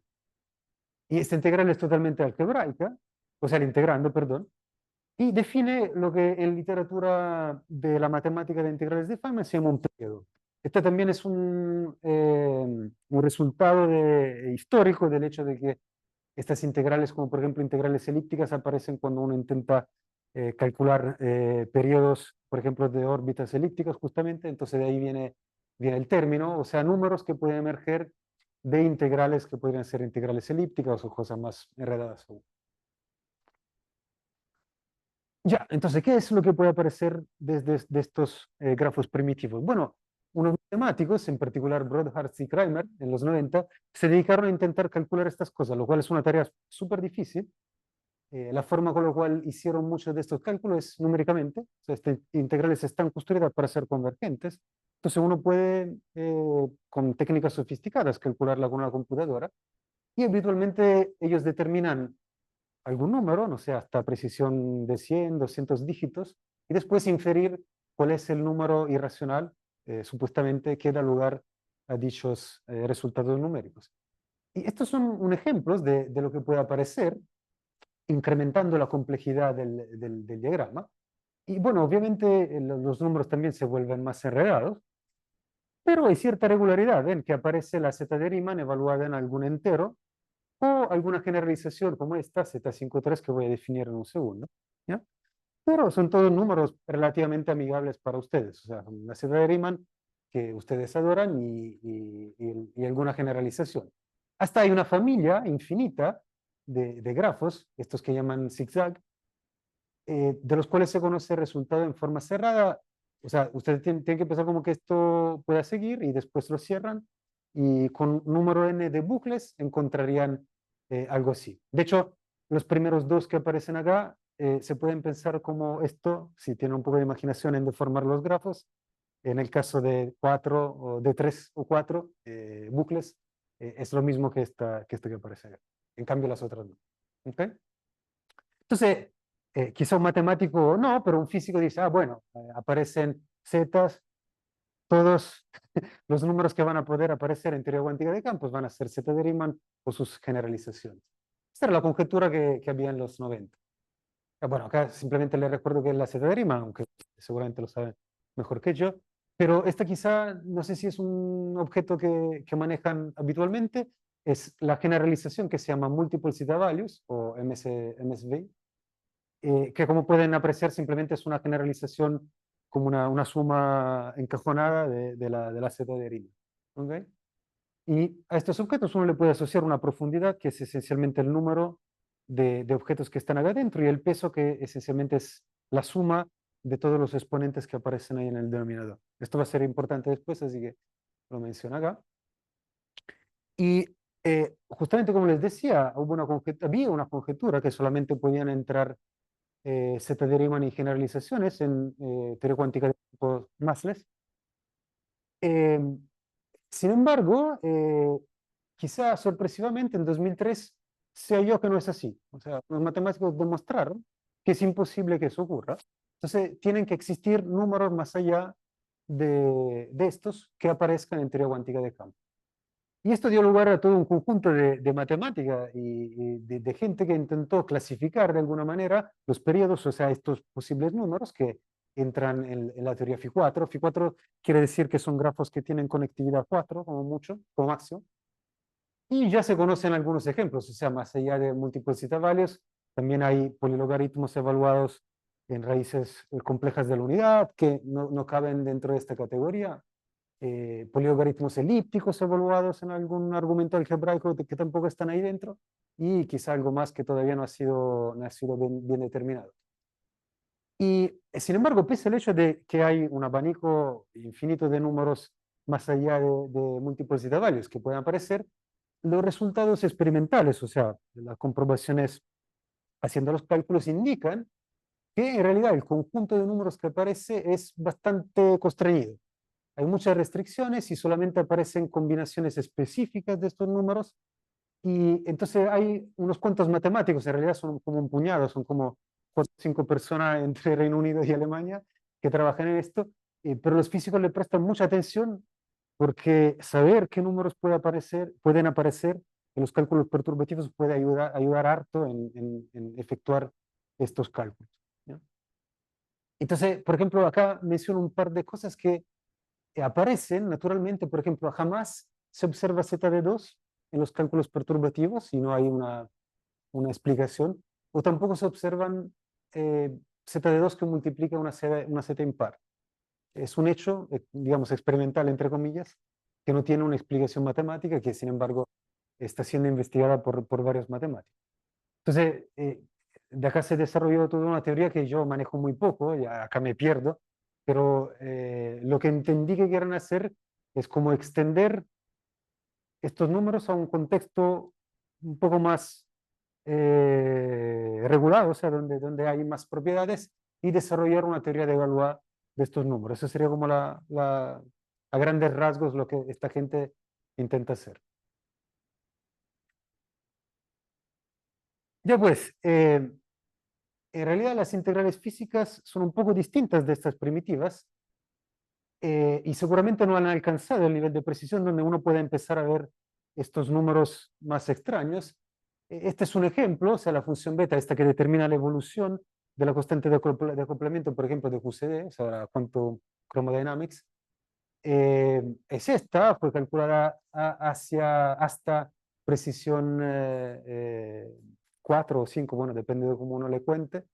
S1: Y esta integral es totalmente algebraica, o sea, el integrando, perdón, y define lo que en literatura de la matemática de integrales de Feynman se llama un periodo. Este también es un resultado histórico del hecho de que estas integrales, como por ejemplo integrales elípticas, aparecen cuando uno intenta calcular periodos, por ejemplo, de órbitas elípticas, justamente. Entonces de ahí viene el término, o sea, números que pueden emerger de integrales que podrían ser integrales elípticas o cosas más enredadas aún. Ya, entonces, ¿qué es lo que puede aparecer desde de estos grafos primitivos? Bueno, unos matemáticos, en particular Broadhurst y Kramer, en los 90, se dedicaron a intentar calcular estas cosas, lo cual es una tarea súper difícil. La forma con la cual hicieron muchos de estos cálculos es numéricamente, o sea, estas integrales están construidas para ser convergentes, entonces uno puede, con técnicas sofisticadas, calcularla con una computadora, y habitualmente ellos determinan algún número, no sé, hasta precisión de 100, 200 dígitos, y después inferir cuál es el número irracional, supuestamente, que da lugar a dichos resultados numéricos. Y estos son un ejemplos de lo que puede aparecer, incrementando la complejidad del diagrama. Y bueno, obviamente los números también se vuelven más enredados, pero hay cierta regularidad en que aparece la zeta de Riemann evaluada en algún entero, o alguna generalización como esta, Z53, que voy a definir en un segundo, ¿ya? Pero son todos números relativamente amigables para ustedes, o sea, la zeta de Riemann que ustedes adoran y alguna generalización. Hasta hay una familia infinita de grafos, estos que llaman zigzag, de los cuales se conoce el resultado en forma cerrada. O sea, ustedes tienen que pensar como que esto pueda seguir y después lo cierran, y con número n de bucles encontrarían algo así. De hecho, los primeros dos que aparecen acá se pueden pensar como esto, si tienen un poco de imaginación en deformar los grafos. En el caso de 4 o de 3 o 4 bucles, es lo mismo que esto que aparece acá. En cambio, las otras no. ¿Okay? Entonces, quizá un matemático no, pero un físico dice, ah, bueno, aparecen zetas, todos los números que van a poder aparecer en teoría cuántica de campos van a ser zeta de Riemann o sus generalizaciones. Esta era la conjetura que había en los 90. Bueno, acá simplemente les recuerdo que es la zeta de Riemann, aunque seguramente lo saben mejor que yo, pero esta quizá, no sé si es un objeto que manejan habitualmente, es la generalización que se llama Multiple Zeta Values o MSV, que como pueden apreciar simplemente es una generalización como una suma encajonada de la zeta de Riemann. ¿Okay? Y a estos objetos uno le puede asociar una profundidad, que es esencialmente el número de objetos que están acá adentro, y el peso, que esencialmente es la suma de todos los exponentes que aparecen ahí en el denominador. Esto va a ser importante después, así que lo menciono acá. Y justamente como les decía, había una conjetura que solamente podían entrar zeta de Riemann y generalizaciones en teoría cuántica de tipos massless. Sin embargo, quizá sorpresivamente en 2003 se halló que no es así. O sea, los matemáticos demostraron que es imposible que eso ocurra. Entonces, tienen que existir números más allá de estos que aparezcan en teoría cuántica de campo. Y esto dio lugar a todo un conjunto de matemática y de gente que intentó clasificar de alguna manera los periodos, o sea, estos posibles números que entran en la teoría Φ4. Φ4 quiere decir que son grafos que tienen conectividad 4, como mucho, como máximo. Y ya se conocen algunos ejemplos, o sea, más allá de múltiples zeta values, también hay polilogaritmos evaluados en raíces complejas de la unidad que no caben dentro de esta categoría. Polilogaritmos elípticos evaluados en algún argumento algebraico que tampoco están ahí dentro, y quizá algo más que todavía no ha sido bien determinado. Y sin embargo, pese al hecho de que hay un abanico infinito de números más allá de múltiples zeta values que pueden aparecer, los resultados experimentales, o sea, las comprobaciones haciendo los cálculos, indican que en realidad el conjunto de números que aparece es bastante constreñido. Hay muchas restricciones y solamente aparecen combinaciones específicas de estos números. Y entonces hay unos cuantos matemáticos, en realidad son como un puñado, son como 4 o 5 personas entre Reino Unido y Alemania que trabajan en esto, pero los físicos le prestan mucha atención porque saber qué números pueden aparecer en los cálculos perturbativos puede ayudar harto en efectuar estos cálculos, ¿no? Entonces, por ejemplo, acá menciono un par de cosas que aparecen naturalmente. Por ejemplo, jamás se observa z de 2 en los cálculos perturbativos y no hay una explicación, o tampoco se observan z de 2 que multiplica una z impar. Es un hecho, digamos, experimental, entre comillas, que no tiene una explicación matemática, que sin embargo está siendo investigada por varios matemáticos. Entonces, de acá se desarrolló toda una teoría que yo manejo muy poco, y acá me pierdo, pero lo que entendí que quieren hacer es como extender estos números a un contexto un poco más regulado, o sea, donde hay más propiedades, y desarrollar una teoría de Galois de estos números. Eso sería como a grandes rasgos lo que esta gente intenta hacer. Ya pues, en realidad las integrales físicas son un poco distintas de estas primitivas, y seguramente no han alcanzado el nivel de precisión donde uno puede empezar a ver estos números más extraños. Este es un ejemplo, o sea, la función beta, esta que determina la evolución de la constante de acoplamiento, por ejemplo, de QCD, o sea, la Quantum Chromodynamics. Es esta, fue calculada hasta precisión 4 o 5, bueno, depende de cómo uno le cuente.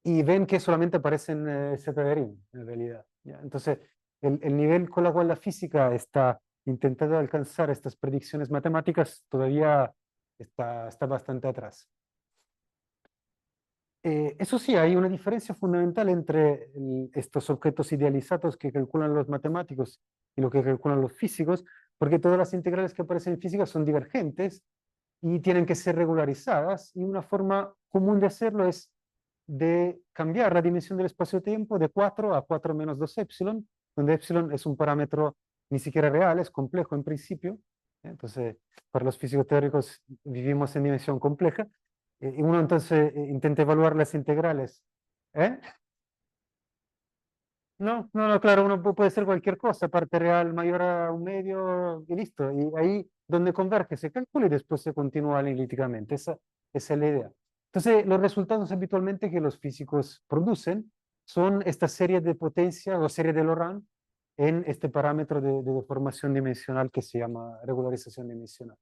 S1: Y ven que solamente aparecen Z de Riemann, en realidad, ¿ya? Entonces, el nivel con el cual la física está intentando alcanzar estas predicciones matemáticas todavía está bastante atrás. Eso sí, hay una diferencia fundamental entre estos objetos idealizados que calculan los matemáticos y lo que calculan los físicos, porque todas las integrales que aparecen en física son divergentes y tienen que ser regularizadas, y una forma común de hacerlo es de cambiar la dimensión del espacio-tiempo de 4 a 4 menos 2 epsilon, donde epsilon es un parámetro ni siquiera real, es complejo en principio. Entonces, para los físicos teóricos vivimos en dimensión compleja, y uno entonces intenta evaluar las integrales. ¿Eh? No, claro, uno puede ser cualquier cosa, parte real mayor a un medio y listo. Y ahí donde converge se calcula y después se continúa analíticamente. Esa es la idea. Entonces, los resultados habitualmente que los físicos producen son esta serie de potencia o serie de Laurent en este parámetro de deformación dimensional que se llama regularización dimensional.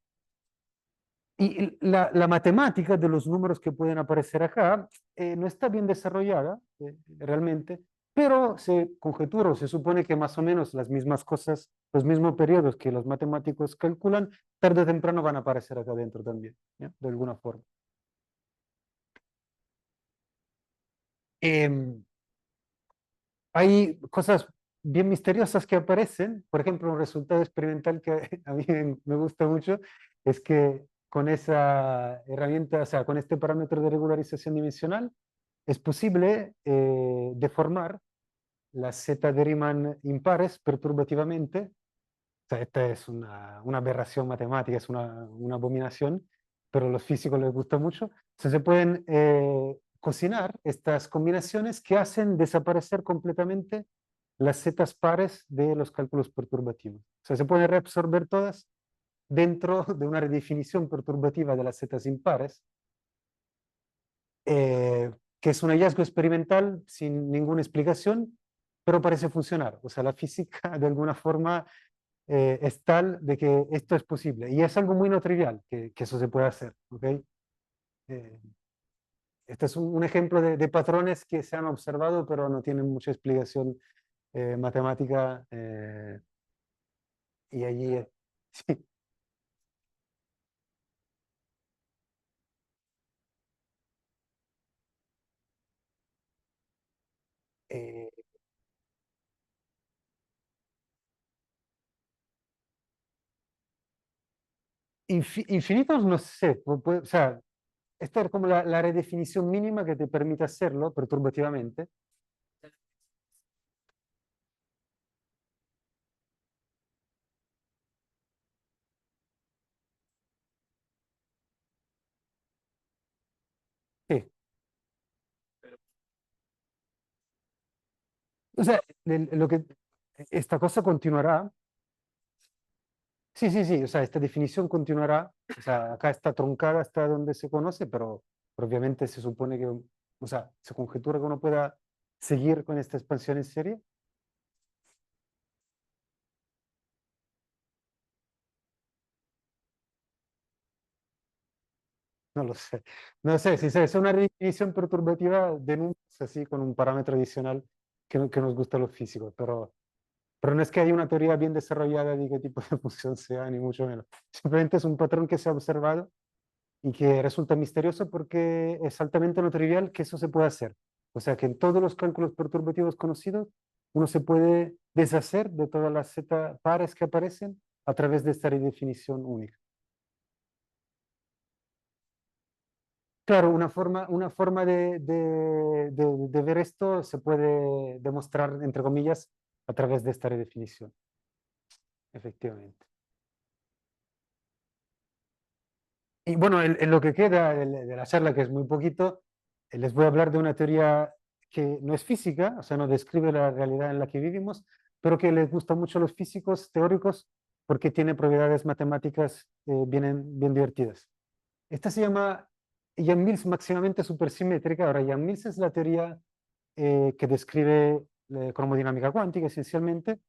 S1: Y la matemática de los números que pueden aparecer acá no está bien desarrollada realmente, pero se conjetura o se supone que más o menos las mismas cosas, los mismos periodos que los matemáticos calculan, tarde o temprano van a aparecer acá adentro también, ¿ya? De alguna forma. Hay cosas bien misteriosas que aparecen. Por ejemplo, un resultado experimental que a mí me gusta mucho es que con esa herramienta, o sea, con este parámetro de regularización dimensional, es posible deformar las Z de Riemann impares perturbativamente. O sea, esta es una aberración matemática, es una abominación, pero a los físicos les gusta mucho. O sea, se pueden cocinar estas combinaciones que hacen desaparecer completamente las zetas pares de los cálculos perturbativos. O sea, se pueden reabsorber todas dentro de una redefinición perturbativa de las zetas impares, que es un hallazgo experimental sin ninguna explicación, pero parece funcionar. O sea, la física de alguna forma es tal de que esto es posible. Y es algo muy no trivial que eso se puede hacer. ¿Okay? Este es un ejemplo de patrones que se han observado, pero no tienen mucha explicación matemática. Y allí, sí. Eh, infinitos, no sé. O sea, esta es como la redefinición mínima que te permite hacerlo perturbativamente. Sí. O sea, esta cosa continuará. Sí, sí, sí, o sea, esta definición continuará, o sea, acá está truncada hasta donde se conoce, pero obviamente se supone que, o sea, se conjetura que uno pueda seguir con esta expansión en serie. No lo sé. No sé, si es una definición perturbativa de números así con un parámetro adicional que nos gusta a los físicos, pero no es que haya una teoría bien desarrollada de qué tipo de función sea, ni mucho menos. Simplemente es un patrón que se ha observado y que resulta misterioso porque es altamente no trivial que eso se pueda hacer. O sea que en todos los cálculos perturbativos conocidos, uno se puede deshacer de todas las z pares que aparecen a través de esta redefinición única. Claro, una forma de ver esto se puede demostrar, entre comillas, a través de esta redefinición, efectivamente. Y bueno, en lo que queda de la charla, que es muy poquito, les voy a hablar de una teoría que no es física, o sea, no describe la realidad en la que vivimos, pero que les gusta mucho a los físicos teóricos porque tiene propiedades matemáticas bien divertidas. Esta se llama Yang-Mills máximamente supersimétrica. Ahora, Yang-Mills es la teoría que describe la cromodinámica cuántica esencialmente.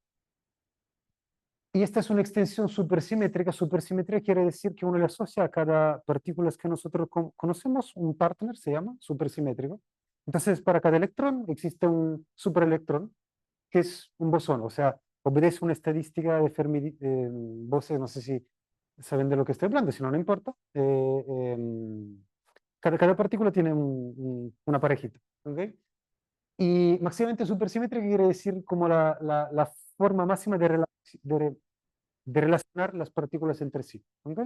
S1: Y esta es una extensión supersimétrica. Supersimetría quiere decir que uno le asocia a cada partícula que nosotros conocemos un partner, se llama supersimétrico. Entonces, para cada electrón existe un superelectrón, que es un bosón, o sea, obedece una estadística de Fermi, Bose, no sé si saben de lo que estoy hablando, si no, no importa. Cada partícula tiene una parejita, ¿ok? Y máximamente supersimétrica quiere decir como la forma máxima de relacionar las partículas entre sí. ¿Ok?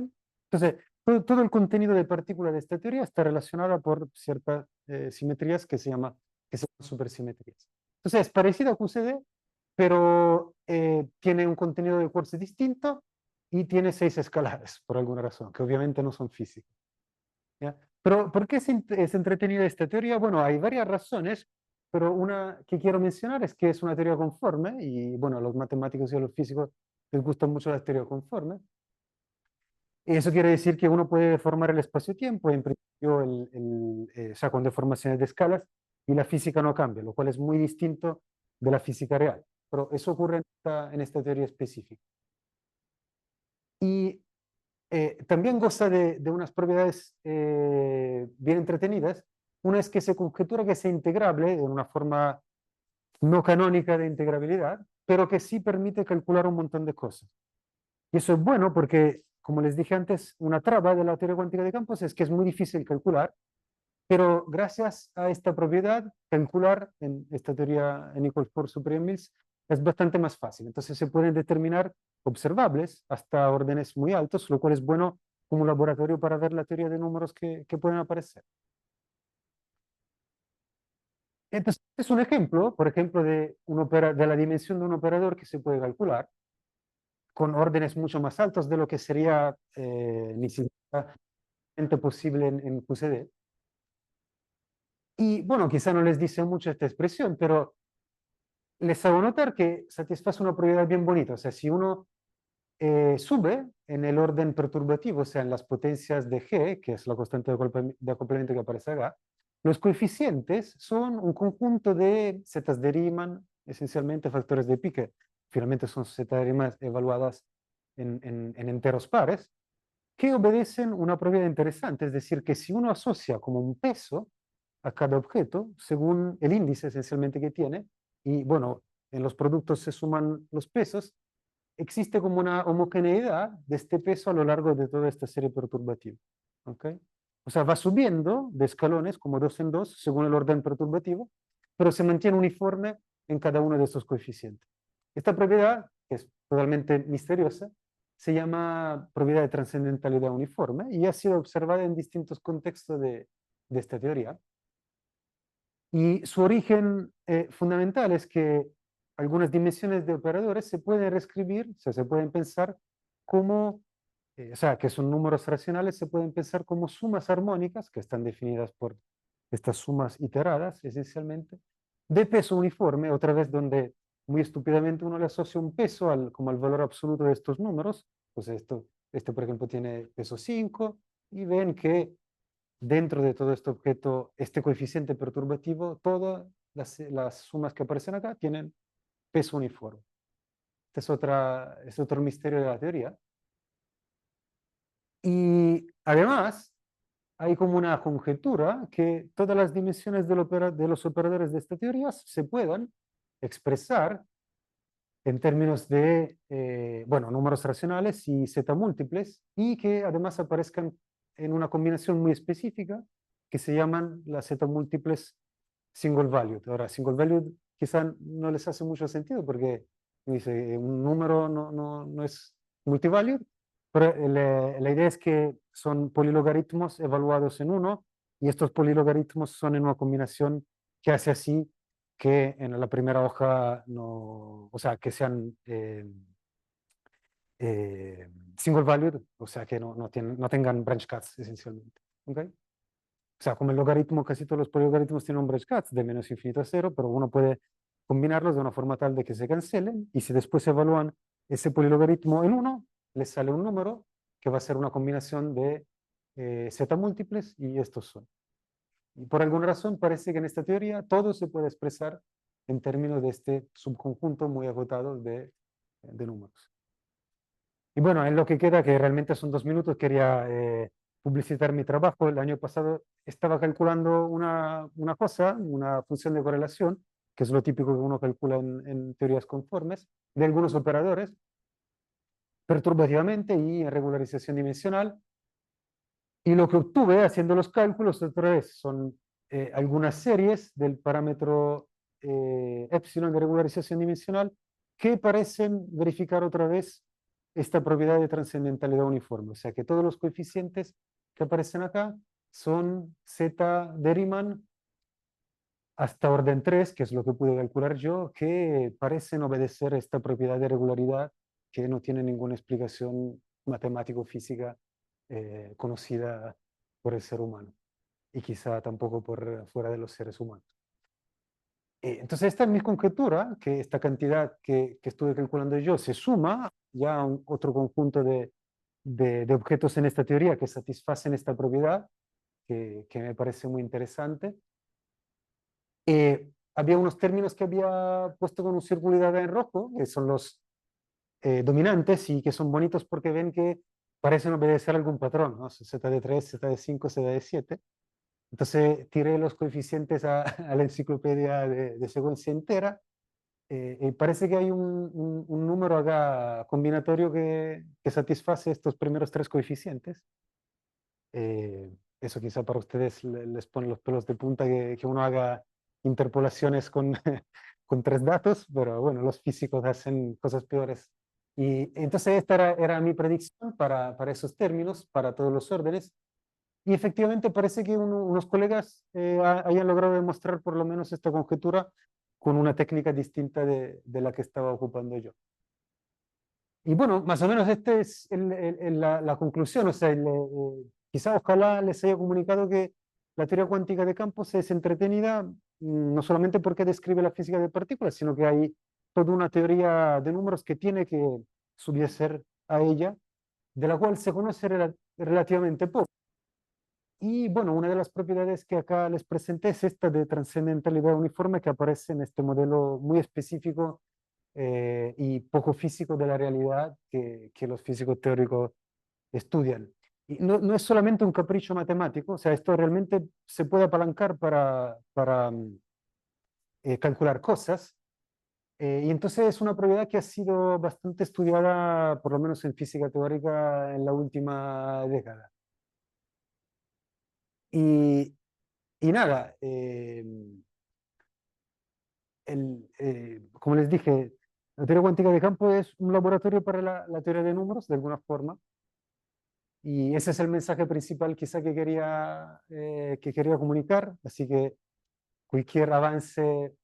S1: Entonces, todo el contenido de partícula de esta teoría está relacionada por ciertas simetrías que se llaman supersimetrías. Entonces, es parecido a QCD, pero tiene un contenido de quarks distinto y tiene 6 escalares, por alguna razón, que obviamente no son físicas. ¿Ya? Pero, ¿por qué es entretenida esta teoría? Bueno, hay varias razones, pero una que quiero mencionar es que es una teoría conforme y, bueno, a los matemáticos y a los físicos les gustan mucho las teorías conformes. Y eso quiere decir que uno puede deformar el espacio-tiempo, en principio, o sea, con deformaciones de escalas, y la física no cambia, lo cual es muy distinto de la física real. Pero eso ocurre en esta teoría específica. Y también goza de unas propiedades bien entretenidas. Una es que se conjetura que sea integrable en una forma no canónica de integrabilidad, pero que sí permite calcular un montón de cosas. Y eso es bueno porque, como les dije antes, una traba de la teoría cuántica de campos es que es muy difícil calcular Pero gracias a esta propiedad, calcular en esta teoría n equals 4 superior Mills es bastante más fácil. Entonces se pueden determinar observables hasta órdenes muy altos, lo cual es bueno como laboratorio para ver la teoría de números que pueden aparecer. Entonces, es un ejemplo, por ejemplo, de la dimensión de un operador que se puede calcular con órdenes mucho más altos de lo que sería ni siquiera posible en QCD. Y bueno, quizá no les dice mucho esta expresión, pero les hago notar que satisface una propiedad bien bonita. O sea, si uno sube en el orden perturbativo, o sea, en las potencias de G, que es la constante de acoplamiento que aparece acá, los coeficientes son un conjunto de zetas de Riemann, esencialmente factores de Piquet. Finalmente son zetas de Riemann evaluadas en enteros pares, que obedecen una propiedad interesante, es decir, que si uno asocia como un peso a cada objeto, según el índice esencialmente que tiene, y bueno, en los productos se suman los pesos, existe como una homogeneidad de este peso a lo largo de toda esta serie perturbativa. ¿Okay? O sea, va subiendo de escalones como 2 en 2 según el orden perturbativo, pero se mantiene uniforme en cada uno de estos coeficientes. Esta propiedad, que es totalmente misteriosa, se llama propiedad de trascendentalidad uniforme y ha sido observada en distintos contextos de esta teoría. Y su origen fundamental es que algunas dimensiones de operadores se pueden reescribir, o sea, se pueden pensar como, o sea, que son números racionales, se pueden pensar como sumas armónicas, que están definidas por estas sumas iteradas, esencialmente, de peso uniforme, otra vez donde muy estúpidamente uno le asocia un peso como al valor absoluto de estos números, pues este por ejemplo tiene peso 5, y ven que dentro de todo este objeto, este coeficiente perturbativo, todas las sumas que aparecen acá tienen peso uniforme. Este es otro misterio de la teoría. Y además, hay como una conjetura que todas las dimensiones de los operadores de esta teoría se puedan expresar en términos de, bueno, números racionales y z múltiples, y que además aparezcan en una combinación muy específica que se llaman las z múltiples single valued. Ahora, single valued quizá no les hace mucho sentido porque dice, un número no es multivalued, pero la idea es que son polilogaritmos evaluados en uno, y estos polilogaritmos son en una combinación que hace así que en la primera hoja no, o sea, que sean single valued, o sea, que no tengan branch cuts esencialmente. ¿Okay? O sea, como el logaritmo, casi todos los polilogaritmos tienen un branch cuts de menos infinito a cero, pero uno puede combinarlos de una forma tal de que se cancelen, y si después evalúan ese polilogaritmo en uno, les sale un número que va a ser una combinación de z múltiples, y estos son. Y por alguna razón parece que en esta teoría todo se puede expresar en términos de este subconjunto muy agotado de números. Y bueno, en lo que queda, que realmente son 2 minutos, quería publicitar mi trabajo. El año pasado estaba calculando una cosa, una función de correlación, que es lo típico que uno calcula en teorías conformes, de algunos operadores, perturbativamente y en regularización dimensional. Y lo que obtuve haciendo los cálculos otra vez son algunas series del parámetro epsilon de regularización dimensional que parecen verificar otra vez esta propiedad de trascendentalidad uniforme. O sea que todos los coeficientes que aparecen acá son z de Riemann hasta orden 3, que es lo que pude calcular yo, que parecen obedecer esta propiedad de regularidad que no tiene ninguna explicación matemático-física conocida por el ser humano, y quizá tampoco por fuera de los seres humanos. Entonces esta es mi conjetura, que esta cantidad que estuve calculando yo se suma ya a otro conjunto de objetos en esta teoría que satisfacen esta propiedad, que me parece muy interesante. Había unos términos que había puesto con un círculo en rojo, que son los dominantes, y que son bonitos porque ven que parecen obedecer algún patrón, ¿no? Z de 3, Z de 5, Z de 7. Entonces tiré los coeficientes a la enciclopedia de secuencia entera, y parece que hay un número acá combinatorio que satisface estos primeros 3 coeficientes. eso quizá para ustedes les pone los pelos de punta que uno haga interpolaciones con, con 3 datos, pero bueno, los físicos hacen cosas peores. Y entonces esta era mi predicción para esos términos, para todos los órdenes. Y efectivamente parece que unos colegas hayan logrado demostrar por lo menos esta conjetura con una técnica distinta de la que estaba ocupando yo. Y bueno, más o menos esta es la conclusión. O sea, quizá ojalá les haya comunicado que la teoría cuántica de campos es entretenida, no solamente porque describe la física de partículas, sino que hay toda una teoría de números que tiene que subyacer a ella, de la cual se conoce relativamente poco. Y bueno, una de las propiedades que acá les presenté es esta de trascendentalidad uniforme que aparece en este modelo muy específico y poco físico de la realidad que los físicos teóricos estudian. Y no es solamente un capricho matemático, o sea, esto realmente se puede apalancar para calcular cosas. Y entonces es una propiedad que ha sido bastante estudiada, por lo menos en física teórica, en la última década. Y, y nada, como les dije, la teoría cuántica de campo es un laboratorio para la teoría de números, de alguna forma. Y ese es el mensaje principal quizá que quería comunicar. Así que cualquier avance,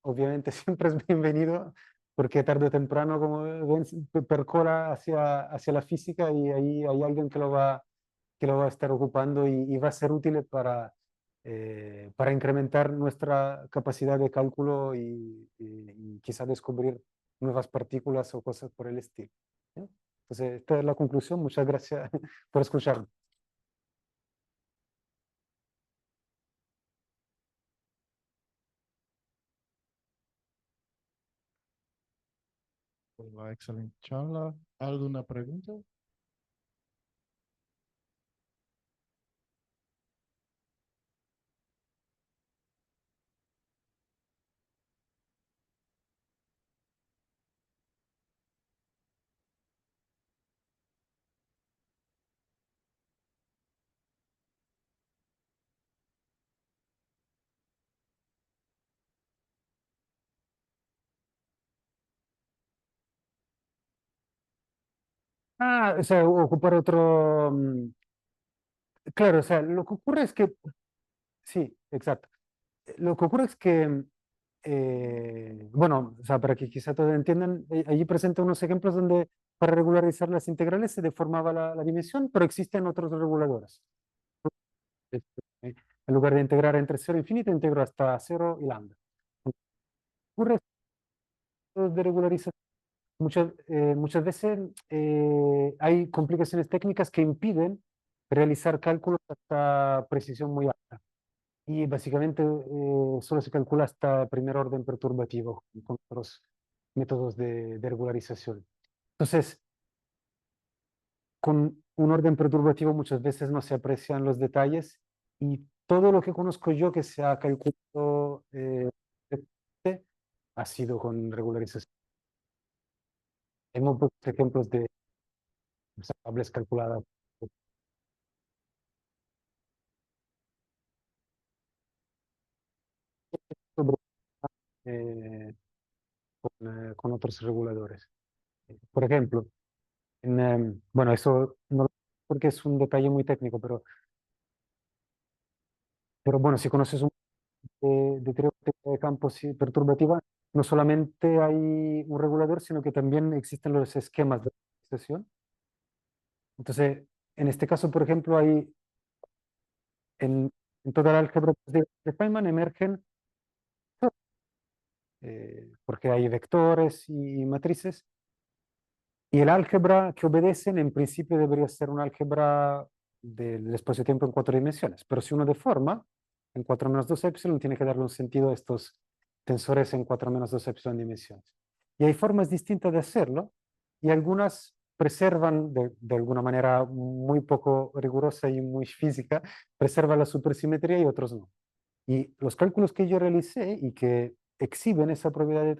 S1: obviamente, siempre es bienvenido, porque tarde o temprano, como ven, percola hacia la física y ahí hay alguien que lo va a estar ocupando y va a ser útil para incrementar nuestra capacidad de cálculo y quizá descubrir nuevas partículas o cosas por el estilo. ¿Sí? Entonces, esta es la conclusión. Muchas gracias por escucharme.
S2: Por la excelente charla. ¿Alguna pregunta?
S1: O sea, ocupar otro... claro, o sea, lo que ocurre es que... Sí, exacto. Lo que ocurre es que, bueno, o sea, para que quizá todos entiendan, allí presento unos ejemplos donde para regularizar las integrales se deformaba la dimensión, pero existen otros reguladores. En lugar de integrar entre 0 e infinito, integro hasta 0 y lambda. Ocurre de regularización. Muchas veces hay complicaciones técnicas que impiden realizar cálculos hasta precisión muy alta. Y básicamente solo se calcula hasta primer orden perturbativo con otros métodos de regularización. Entonces, con un orden perturbativo muchas veces no se aprecian los detalles y todo lo que conozco yo que se ha calculado ha sido con regularización. Hay muy pocos ejemplos de variables calculadas sobre, eh, con otros reguladores. Por ejemplo, bueno, eso no porque es un detalle muy técnico, pero bueno, si conoces un de teoría de campos perturbativa, no solamente hay un regulador, sino que también existen los esquemas de organización. Entonces, en este caso, por ejemplo, hay en, en toda la álgebra de Feynman emergen, porque hay vectores y matrices, y el álgebra que obedecen en principio debería ser un álgebra del espacio-tiempo en 4 dimensiones, pero si uno deforma en 4 menos 2 epsilon, tiene que darle un sentido a estos tensores en 4 menos 2 epsilon dimensiones. Y hay formas distintas de hacerlo, y algunas preservan de alguna manera muy poco rigurosa y muy física, preservan la supersimetría y otros no. Y los cálculos que yo realicé y que exhiben esa propiedad de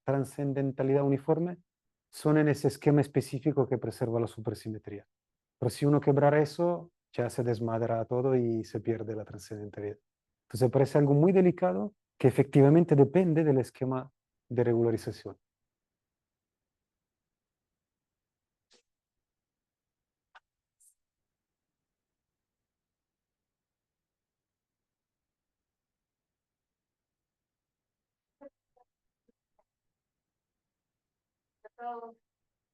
S1: trascendentalidad uniforme son en ese esquema específico que preserva la supersimetría. Pero si uno quebrara eso, ya se desmadra todo y se pierde la trascendentalidad. Entonces parece algo muy delicado que efectivamente depende del esquema de regularización.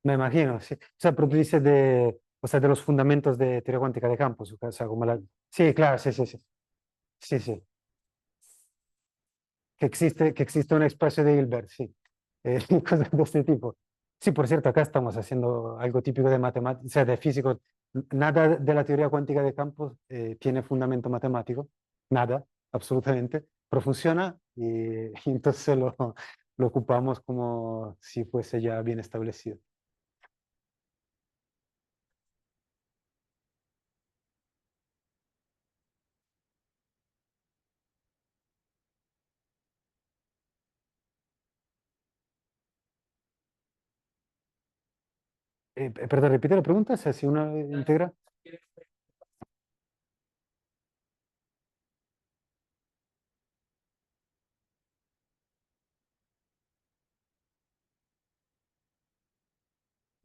S1: Me imagino, sí. O sea, pero tú dices de, o sea, de los fundamentos de teoría cuántica de campos, o sea, como la... Sí, claro, sí, sí, sí. Sí, sí. Que existe un espacio de Hilbert, sí. Cosas de este tipo. Sí, por cierto, acá estamos haciendo algo típico de matemáticas, o sea, de físico. Nada de la teoría cuántica de campos tiene fundamento matemático, nada, absolutamente, pero funciona y entonces lo ocupamos como si fuese ya bien establecido. Perdón, repite la pregunta, o sea, si uno integra.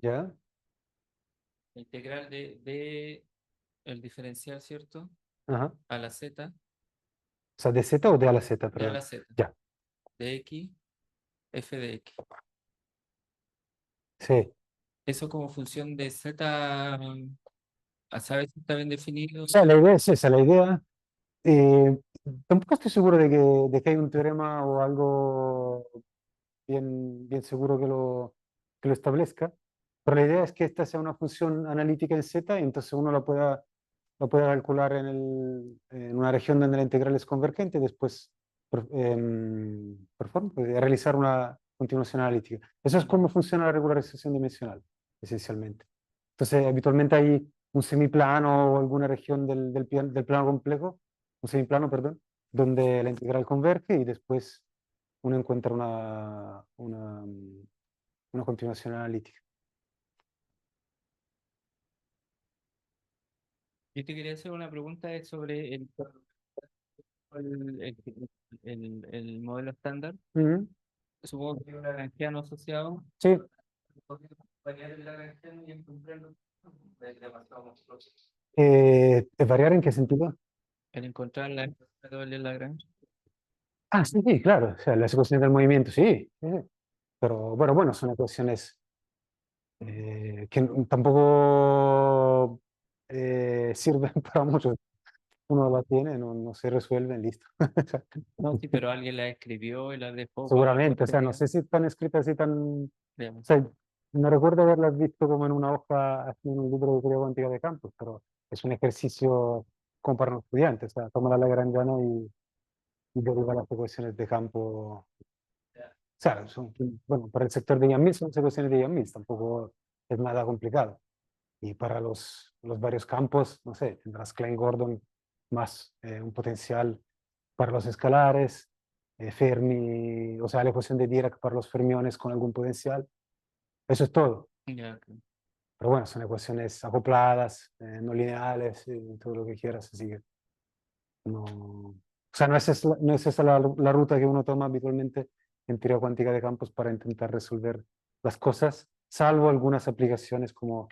S1: ¿Ya?
S3: La integral de el diferencial, ¿cierto?
S1: Ajá.
S3: A la z,
S1: O sea, ¿de Z o de a la Z,
S3: de a
S1: perdón?
S3: la z,
S1: Ya,
S3: de x, f de x.
S1: sí.
S3: Eso como función de z, ¿sabes si está bien definido?
S1: O sea, la idea es esa, la idea. eh, Tampoco estoy seguro de que hay un teorema o algo bien seguro que lo establezca, pero la idea es que esta sea una función analítica en Z y entonces uno la pueda calcular en una región donde la integral es convergente y después realizar una continuación analítica. Eso es cómo funciona la regularización dimensional, esencialmente. Entonces, habitualmente hay un semiplano o alguna región del plano complejo, un semiplano, perdón, donde la integral converge y después uno encuentra una continuación analítica.
S3: Yo te quería hacer una pregunta sobre el, el, el modelo estándar.
S1: Ujú.
S3: Supongo que es un lagrangiano asociado.
S1: Sí,
S3: Podemos variar el lagrangiano y encontrarlo. Es demasiado monstruoso.
S1: ¿variar en qué sentido?
S3: El encontrar la doble Lagrange.
S1: Ah, sí, sí, claro, o sea, las ecuaciones del movimiento, sí, sí, sí. Pero bueno, son ecuaciones que tampoco sirven para mucho. Uno la tiene, no se resuelven, listo.
S3: No, sí, pero alguien la escribió y la dejó para la
S1: Seguramente, o sea, no
S3: posteridad.
S1: sé si están escritas así tan... O
S3: Digamos.
S1: sea, no recuerdo haberlas visto como en una hoja, así en un libro de teoría cuántica de campos, pero es un ejercicio como para un estudiante, o sea, toma la Lagrangiana y deriva las ecuaciones de campo. O sea, bueno, para el sector de Ian Mills son ecuaciones de Ian Mills, tampoco es nada complicado. Y para los varios campos, no sé, tendrás Klein-Gordon más un potencial para los escalares, Fermi, o sea, la ecuación de Dirac para los fermiones con algún potencial. Eso es todo.
S3: Ya, ok.
S1: Pero bueno, son ecuaciones acopladas, no lineales, todo lo que quieras, así que no... O sea, no es esa la ruta que uno toma habitualmente en teoría cuántica de campos para intentar resolver las cosas, salvo algunas aplicaciones como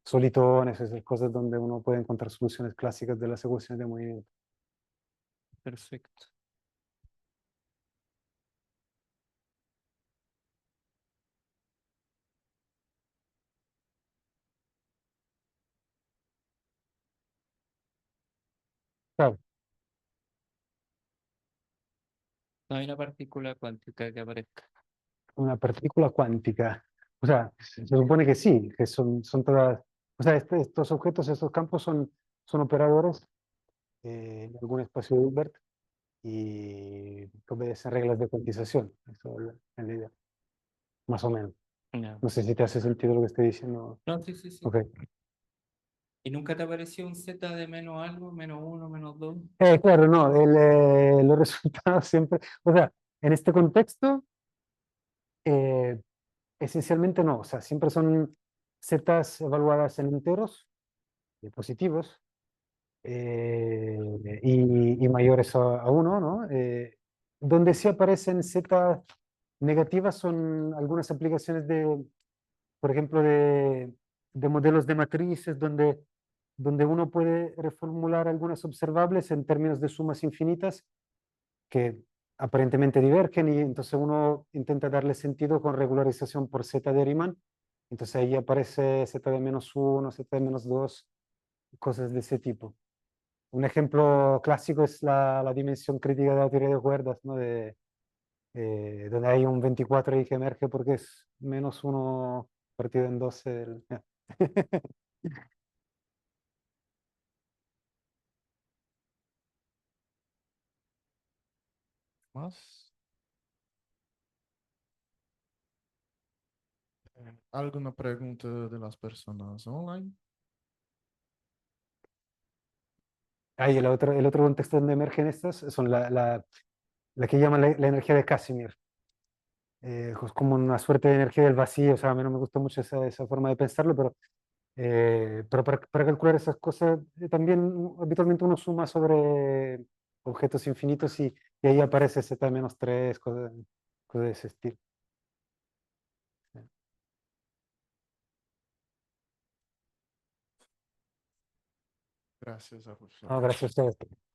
S1: solitones, esas cosas donde uno puede encontrar soluciones clásicas de las ecuaciones de movimiento.
S3: Perfecto.
S1: Claro,
S3: No hay una partícula cuántica que aparezca.
S1: una partícula cuántica. O sea, se supone que sí, que son todas, o sea, estos objetos, estos campos son operadores en algún espacio de Hilbert y obedecen reglas de cuantización. Eso es la idea, más o menos.
S3: Ya.
S1: No sé si te hace sentido lo que estoy diciendo.
S3: No, sí, sí, sí.
S1: Ok.
S3: ¿Y nunca te apareció un z de menos algo, menos uno, menos dos?
S1: Claro, no, los resultados siempre, o sea, en este contexto, eh, esencialmente no, o sea, siempre son zetas evaluadas en enteros positivos y mayores a 1, ¿no? Donde sí aparecen z negativas son algunas aplicaciones de, por ejemplo, de modelos de matrices donde uno puede reformular algunas observables en términos de sumas infinitas que aparentemente divergen y entonces uno intenta darle sentido con regularización por z de Riemann. Entonces ahí aparece z de menos 1, z de menos 2, cosas de ese tipo. Un ejemplo clásico es la dimensión crítica de la teoría de cuerdas, ¿no? Donde hay un 24 ahí que emerge porque es menos 1 partido en 12.
S2: ¿Más? ¿Alguna pregunta de las personas online?
S1: Ahí el otro contexto donde emergen estas son la que llaman la energía de Casimir. Es como una suerte de energía del vacío, o sea, a mí no me gusta mucho esa forma de pensarlo, pero para calcular esas cosas también habitualmente uno suma sobre objetos infinitos y ahí aparece z-3, cosas de ese estilo.
S2: Gracias, profesor.
S1: No, gracias a ustedes.